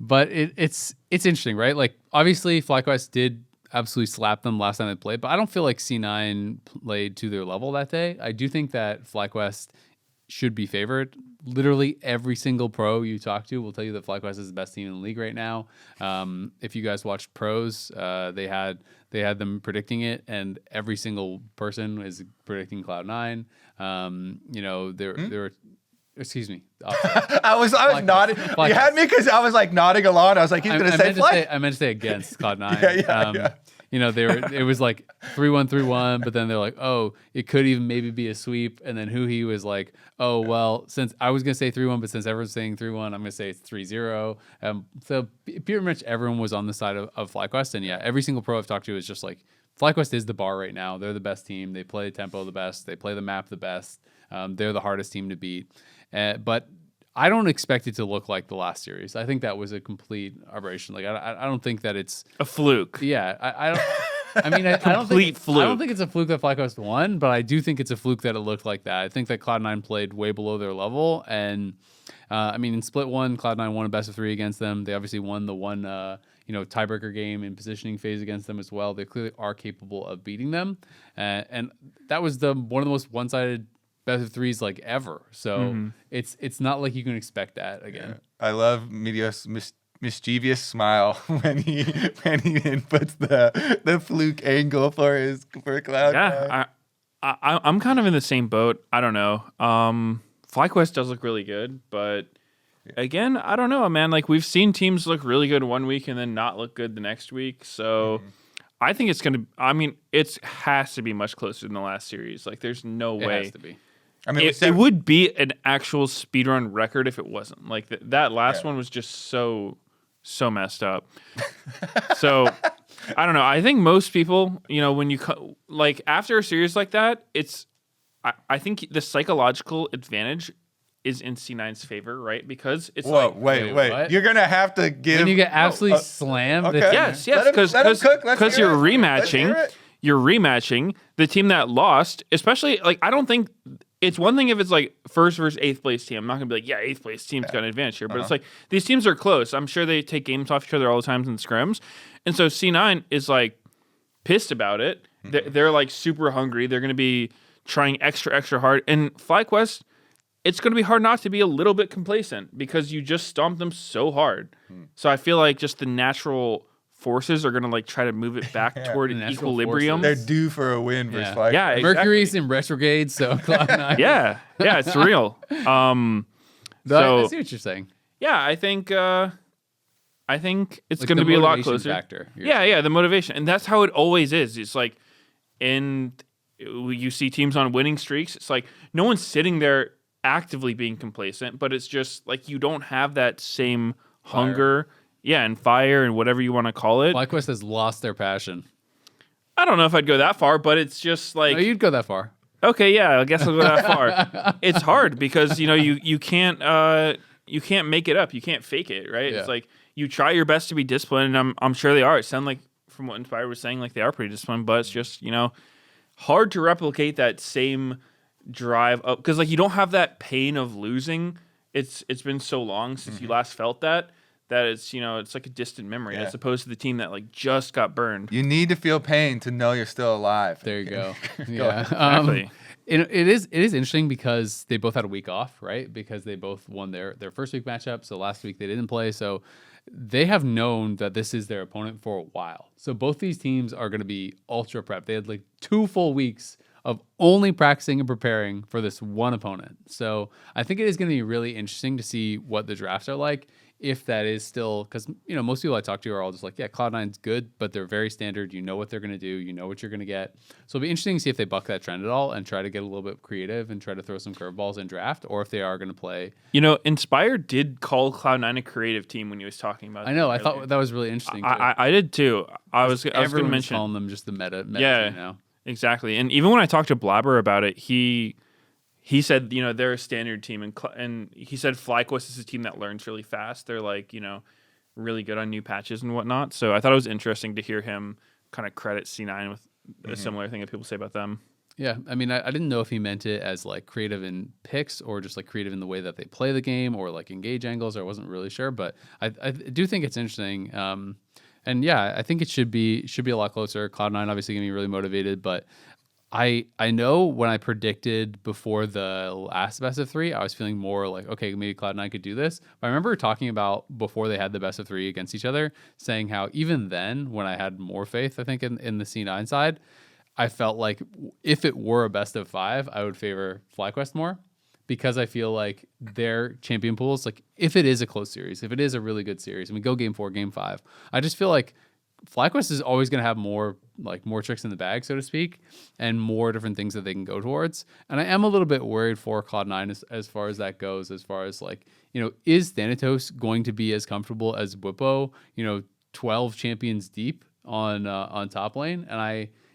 But it's interesting, right? Like obviously FlyQuest did absolutely slap them last time they played, but I don't feel like C9 played to their level that day. I do think that FlyQuest should be favored. Literally every single pro you talk to will tell you that FlyQuest is the best team in the league right now. If you guys watched pros, they had them predicting it, and every single person is predicting Cloud9. There were. Excuse me. I was nodding. You had me because I was like nodding along. I was like, he's going to say Fly. I meant to say against Cloud9. It was like 3-1, 3-1, but then they're like, oh, it could even maybe be a sweep. And then he was like, oh, well, since I was going to say 3-1, but since everyone's saying 3-1, I'm going to say it's 3-0. So pretty much everyone was on the side of FlyQuest. And yeah, every single pro I've talked to is just like, FlyQuest is the bar right now. They're the best team. They play tempo the best. They play the map the best. They're the hardest team to beat. But I don't expect it to look like the last series. I think that was a complete aberration. Like I don't think that it's a fluke. Yeah, I don't. I mean, I don't think it's a fluke that FlyQuest won, but I do think it's a fluke that it looked like that. I think that Cloud9 played way below their level, and in Split 1, Cloud9 won a best of 3 against them. They obviously won the one tiebreaker game in positioning phase against them as well. They clearly are capable of beating them, and that was one of the most one-sided best of 3s like ever. So it's not like you can expect that again. Yeah. I love Meteos' mischievous smile when he inputs the fluke angle for Cloud. Yeah, I'm kind of in the same boat. I don't know. FlyQuest does look really good, but again, I don't know, man. Like we've seen teams look really good one week and then not look good the next week. So I think it's gonna. I mean, it has to be much closer than the last series. Like there's no way. It has to be. I mean, it would be an actual speedrun record if it wasn't. Like that last one was just so messed up. So I don't know. I think most people, when you like after a series like that, I think the psychological advantage is in C9's favor, right? Because it's wait. What? You're gonna have to give. When you get absolutely slammed. Okay. Yes, because you're rematching. You're rematching the team that lost, especially like I don't think. It's one thing if it's like first versus 8th place team. I'm not going to be like, 8th place team's got an advantage here. But it's like these teams are close. I'm sure they take games off each other all the time in scrims. And so C9 is like pissed about it. They're like super hungry. They're going to be trying extra hard. And FlyQuest, it's going to be hard not to be a little bit complacent because you just stomped them so hard. So I feel like just the natural forces are going to like try to move it back toward equilibrium. They're due for a win versus FlyQuest. Yeah, exactly. Mercury's in retrograde, so Cloud9. yeah, it's real. I see what you're saying. Yeah, I think it's Like going to be a lot closer. Factor, yeah, the motivation, and that's how it always is. It's like, you see teams on winning streaks. It's like no one's sitting there actively being complacent, but it's just like you don't have that same hunger. Yeah, and fire and whatever you want to call it. FlyQuest has lost their passion. I don't know if I'd go that far, but it's just like... No, you'd go that far. Okay, yeah, I guess I'll go that far. It's hard because, you can't make it up. You can't fake it, right? Yeah. It's like you try your best to be disciplined, and I'm sure they are. It sounds like, from what Inspired was saying, like they are pretty disciplined, but it's just, hard to replicate that same drive up. Because, like, you don't have that pain of losing. It's been so long since you last felt that that it's like a distant memory Yeah. as opposed to the team that like just got burned. You need to feel pain to know you're still alive. There you go. Yeah. Exactly. It is interesting because they both had a week off, right? Because they both won their first week matchup. So last week they didn't play. So they have known that this is their opponent for a while. So both these teams are going to be ultra prep. They had like 2 full weeks of only practicing and preparing for this one opponent. So I think it is going to be really interesting to see what the drafts are like. If that is still, because most people I talk to are all just like, yeah, Cloud9's good, but they're very standard. You know what they're going to do. You know what you're going to get. So it'll be interesting to see if they buck that trend at all and try to get a little bit creative and try to throw some curveballs in draft, or if they are going to play. Inspire did call Cloud9 a creative team when he was talking about. I know. I earlier. thought that was really interesting. Too. I did too. I was going to Everyone's mention calling them just the meta Yeah. team now. Exactly. And even when I talked to Blabber about it, he said, they're a standard team, and he said FlyQuest is a team that learns really fast. They're like, really good on new patches and whatnot. So I thought it was interesting to hear him kind of credit C9 with a similar thing that people say about them. Yeah, I mean, I didn't know if he meant it as like creative in picks or just like creative in the way that they play the game or like engage angles. I wasn't really sure, but I do think it's interesting. And yeah, I think it should be a lot closer. Cloud9 obviously gonna be really motivated, but I know when I predicted before the last best of 3, I was feeling more like, okay, maybe Cloud9 could do this. But I remember talking about before they had the best of 3 against each other, saying how even then, when I had more faith, I think in the C9 side, I felt like if it were a best of 5, I would favor FlyQuest more, because I feel like their champion pools, like if it is a close series, if it is a really good series, and we go game 4, game 5, I just feel like FlyQuest is always going to have more tricks in the bag, so to speak, and more different things that they can go towards. And I am a little bit worried for Cloud9 as far as that goes, as far as is Thanatos going to be as comfortable as Bwipo, 12 champions deep on top lane?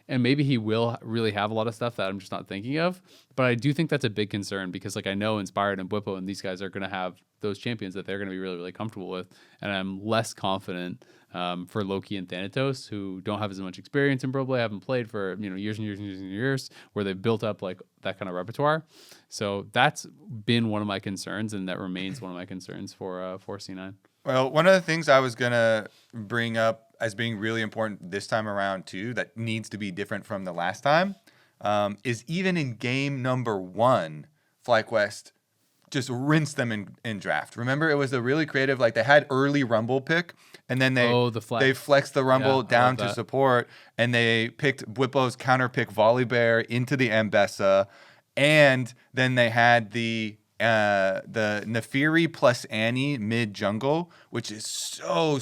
And maybe he will really have a lot of stuff that I'm just not thinking of. But I do think that's a big concern, because I know Inspired and Bwipo and these guys are going to have those champions that they're going to be really, really comfortable with. And I'm less confident for Loki and Thanatos, who don't have as much experience in Pro haven't played for years and years and years and years, where they've built up like that kind of repertoire. So that's been one of my concerns, and that remains one of my concerns for C9. Well, one of the things I was going to bring up as being really important this time around too, that needs to be different from the last time, is even in game number 1, FlyQuest just rinsed them in draft. Remember, it was a really creative, like they had early Rumble pick, and then they flexed the Rumble down to support, and they picked Bwipo's counter pick Volibear into the Ambessa, and then they had the Nefiri plus Annie mid jungle, which is so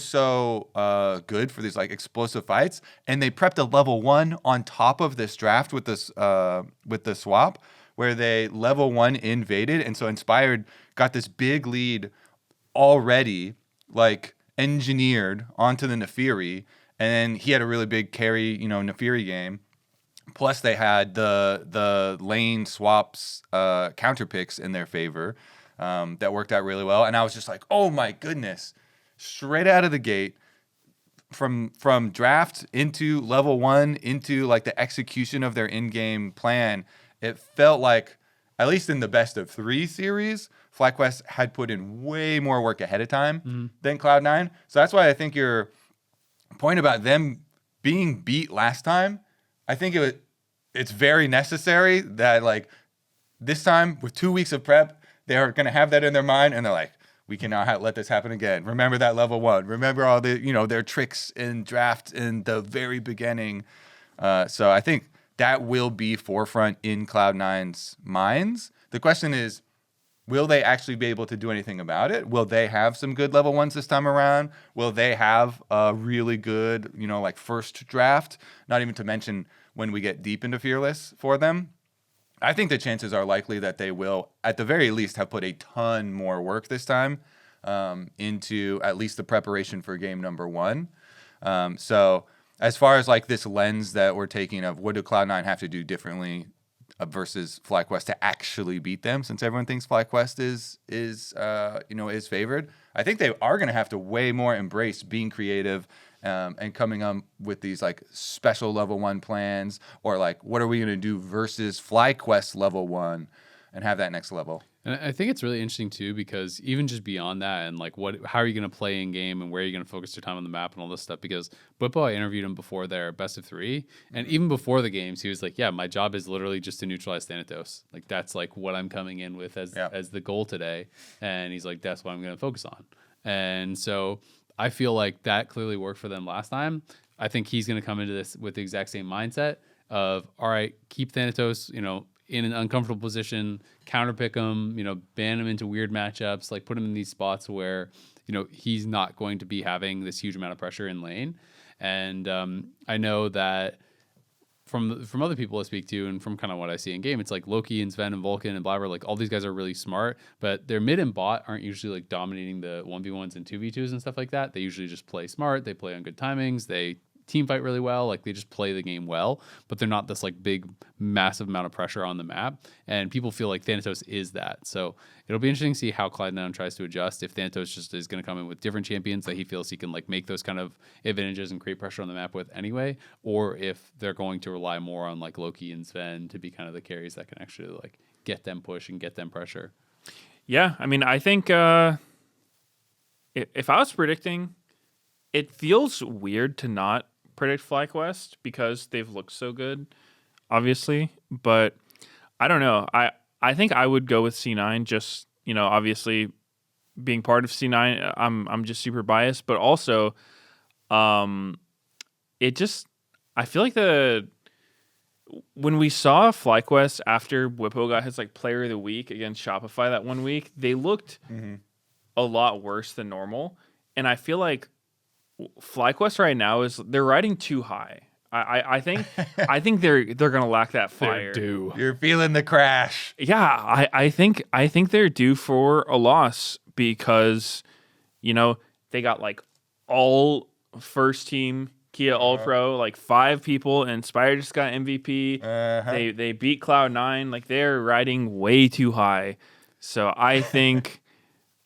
good for these like explosive fights. And they prepped a level 1 on top of this draft with the swap, where they level 1 invaded, and so Inspired got this big lead already, like engineered onto the Nefiri, and then he had a really big carry, Nefiri game. Plus, they had the lane swaps counter picks in their favor that worked out really well. And I was just like, oh my goodness, straight out of the gate, from draft into level 1 into like the execution of their in-game plan, it felt like, at least in the best of 3 series, FlyQuest had put in way more work ahead of time than Cloud9. So that's why I think your point about them being beat last time, I think it's very necessary that like this time with 2 weeks of prep, they're going to have that in their mind, and they're like, we cannot let this happen again. Remember that level 1. Remember all the their tricks in draft in the very beginning. So I think that will be forefront in Cloud9's minds. The question is, will they actually be able to do anything about it? Will they have some good level 1s this time around? Will they have a really good, like first draft? Not even to mention when we get deep into Fearless for them. I think the chances are likely that they will, at the very least, have put a ton more work this time into at least the preparation for game number 1. So as far as like this lens that we're taking of what do Cloud9 have to do differently versus FlyQuest to actually beat them, since everyone thinks FlyQuest is favored, I think they are going to have to way more embrace being creative and coming up with these like special level 1 plans, or like what are we going to do versus FlyQuest level 1, and have that next level. And I think it's really interesting too, because even just beyond that, and like how are you going to play in game, and where are you going to focus your time on the map and all this stuff? Because Bwipo, I interviewed him before their best of 3, and even before the games, he was like, "Yeah, my job is literally just to neutralize Thanatos. Like that's like what I'm coming in with as the goal today." And he's like, "That's what I'm going to focus on." And so I feel like that clearly worked for them last time. I think he's going to come into this with the exact same mindset of, all right, keep Thanatos, in an uncomfortable position, counterpick him, ban him into weird matchups, like put him in these spots where, he's not going to be having this huge amount of pressure in lane. And I know that from other people I speak to and from kind of what I see in game, it's like Loki and Sven and Vulcan and Blabber, like all these guys are really smart, but their mid and bot aren't usually like dominating the 1v1s and 2v2s and stuff like that. They usually just play smart. They play on good timings. They team fight really well. Like they just play the game well, but they're not this like big, massive amount of pressure on the map. And people feel like Thanatos is that. So it'll be interesting to see how Cloud9 tries to adjust. If Thanatos just is going to come in with different champions that he feels he can like make those kind of advantages and create pressure on the map with anyway, or if they're going to rely more on like Loki and Sven to be kind of the carries that can actually like get them push and get them pressure. Yeah, I mean, I think if I was predicting, it feels weird to not predict FlyQuest because they've looked so good, obviously. But I don't know. I think I would go with C9. Just obviously being part of C9, I'm just super biased. But also, I feel like when we saw FlyQuest after Bwipo got his like Player of the Week against Shopify that one week, they looked a lot worse than normal, and I feel like FlyQuest right now they're riding too high. I think they're gonna lack that fire. You're feeling the crash. Yeah, I think they're due for a loss because they got like all first team Kia All Pro, like 5 people, and Spire just got MVP. They beat Cloud9, like they're riding way too high. So I think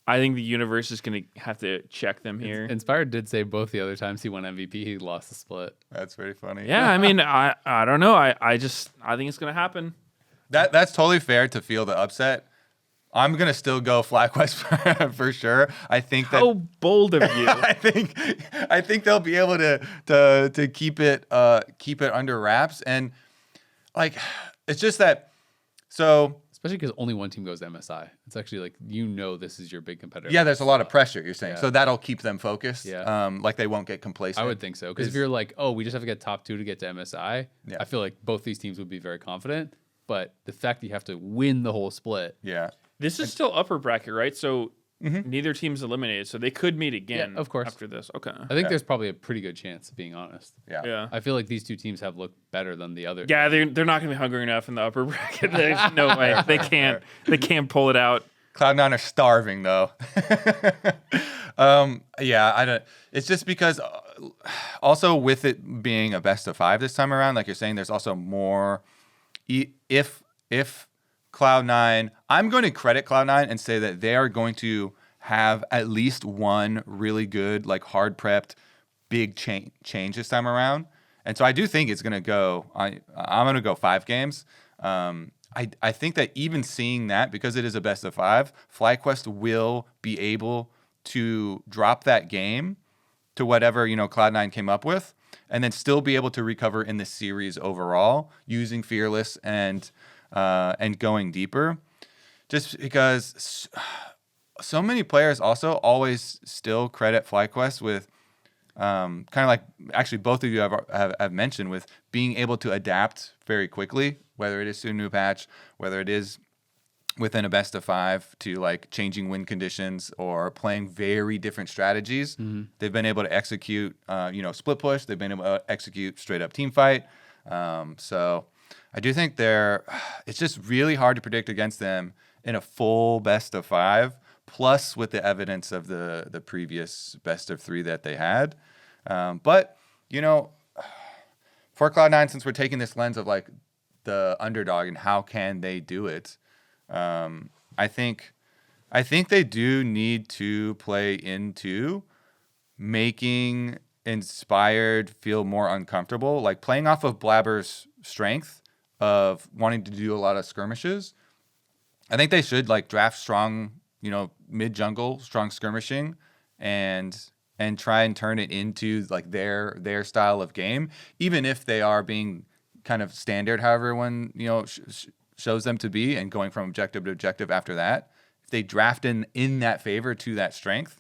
the universe is going to have to check them here. Inspired did say both the other times he won MVP, he lost the split. That's very funny. Yeah, I mean, I don't know. I think it's going to happen. That's totally fair to feel the upset. I'm going to still go FlyQuest for sure. I think that. How bold of you. I think they'll be able to keep it under wraps, and like it's just that so. Especially because only one team goes to MSI. It's actually like, this is your big competitor. Yeah, there's a lot of pressure, you're saying. Yeah. So that'll keep them focused. Yeah. Like they won't get complacent. I would think so. Because if you're like, oh, we just have to get top 2 to get to MSI, Yeah. I feel like both these teams would be very confident. But the fact that you have to win the whole split. Yeah. This is still upper bracket, right? So neither team's eliminated. So they could meet again of course. after this. Okay. I think there's probably a pretty good chance, being honest. Yeah. Yeah. I feel like these two teams have looked better than the other. Yeah, they're not going to be hungry enough in the upper bracket. There's no way. They can't pull it out. Cloud9 are starving though. Yeah, I don't. It's just because also with it being a best of 5 this time around, like you're saying, there's also more. If Cloud9, I'm going to credit Cloud9 and say that they are going to have at least one really good, like hard prepped, big change this time around. And so I do think it's going to go. I'm going to go 5 games. I think that even seeing that, because it is a best of 5, FlyQuest will be able to drop that game to whatever Cloud9 came up with, and then still be able to recover in the series overall using Fearless and going deeper. Just because so many players also always still credit FlyQuest with kind of like actually both of you have mentioned with being able to adapt very quickly, whether it is to a new patch, whether it is within a best of 5 to like changing win conditions or playing very different strategies. Mm-hmm. They've been able to execute, split push. They've been able to execute straight up team fight. So I do think it's just really hard to predict against them in a full best of 5, plus with the evidence of the previous best of 3 that they had. But for Cloud9, since we're taking this lens of like the underdog and how can they do it, I think they do need to play into making Inspired feel more uncomfortable, like playing off of Blabber's strength of wanting to do a lot of skirmishes. I think they should like draft strong, mid jungle, strong skirmishing, and try and turn it into like their style of game, even if they are being kind of standard, how everyone shows them to be, and going from objective to objective after that. If they draft in that favor to that strength,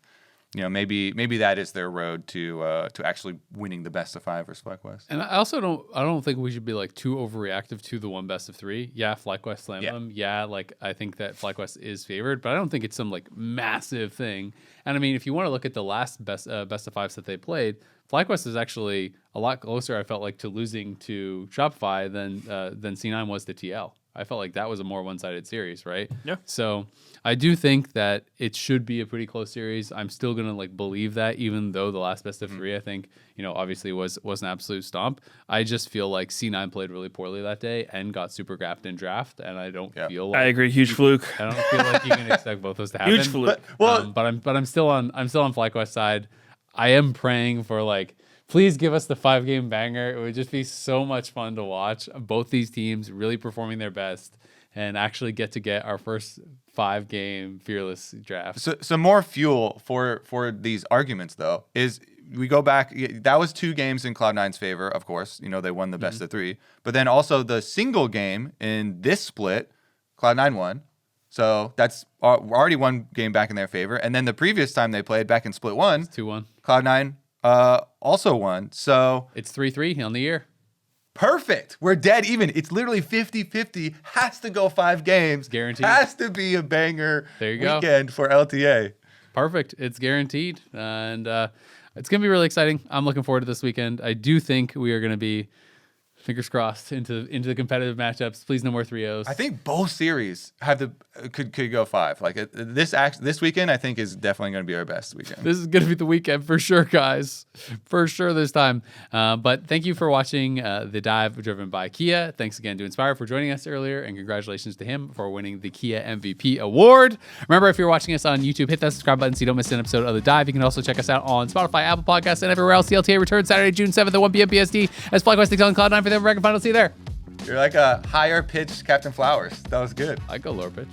maybe that is their road to actually winning the best of 5 versus FlyQuest. And I also don't think we should be like too overreactive to the one best of 3. Yeah, FlyQuest slam them. Yeah, like I think that FlyQuest is favored, but I don't think it's some like massive thing. And I mean, if you want to look at the last best of 5s that they played, FlyQuest is actually a lot closer, I felt like, to losing to Shopify than C9 was to TL. I felt like that was a more one-sided series, right? Yeah. So I do think that it should be a pretty close series. I'm still gonna like believe that, even though the last best of 3, I think, obviously was an absolute stomp. I just feel like C9 played really poorly that day and got super gapped in draft, and I don't feel like I agree, huge fluke. I don't feel like you can expect both those to happen. Huge fluke. But I'm still on FlyQuest side. I am praying for like, please give us the 5-game banger. It would just be so much fun to watch both these teams really performing their best and actually get our first 5-game fearless draft. So some more fuel for these arguments, though, is we go back. That was 2 games in Cloud9's favor, of course. They won the best of 3. But then also the single game in this split, Cloud9 won. So that's already 1 game back in their favor. And then the previous time they played back in split 1, 2-1. Cloud9 also won. So it's 3-3 on the year. Perfect. We're dead even. It's literally 50-50. Has to go 5 games. Guaranteed. Has to be a banger There you go. weekend for LTA. Perfect. It's guaranteed. And it's going to be really exciting. I'm looking forward to this weekend. I do think we are going to be, fingers crossed, into the competitive matchups. Please no more 3-0s. I think both series could go 5. Like this weekend, I think is definitely going to be our best weekend. This is going to be the weekend for sure, guys. For sure this time. But thank you for watching the dive driven by Kia. Thanks again to Inspire for joining us earlier, and congratulations to him for winning the Kia MVP award. Remember, if you're watching us on YouTube, hit that subscribe button so you don't miss an episode of the dive. You can also check us out on Spotify, Apple Podcasts, and everywhere else. The LTA returns Saturday, June 7th at 1 p.m. PST as FlyQuest takes on Cloud9 for the American Final. See you there. You're like a higher pitched Captain Flowers. That was good. I go lower pitch.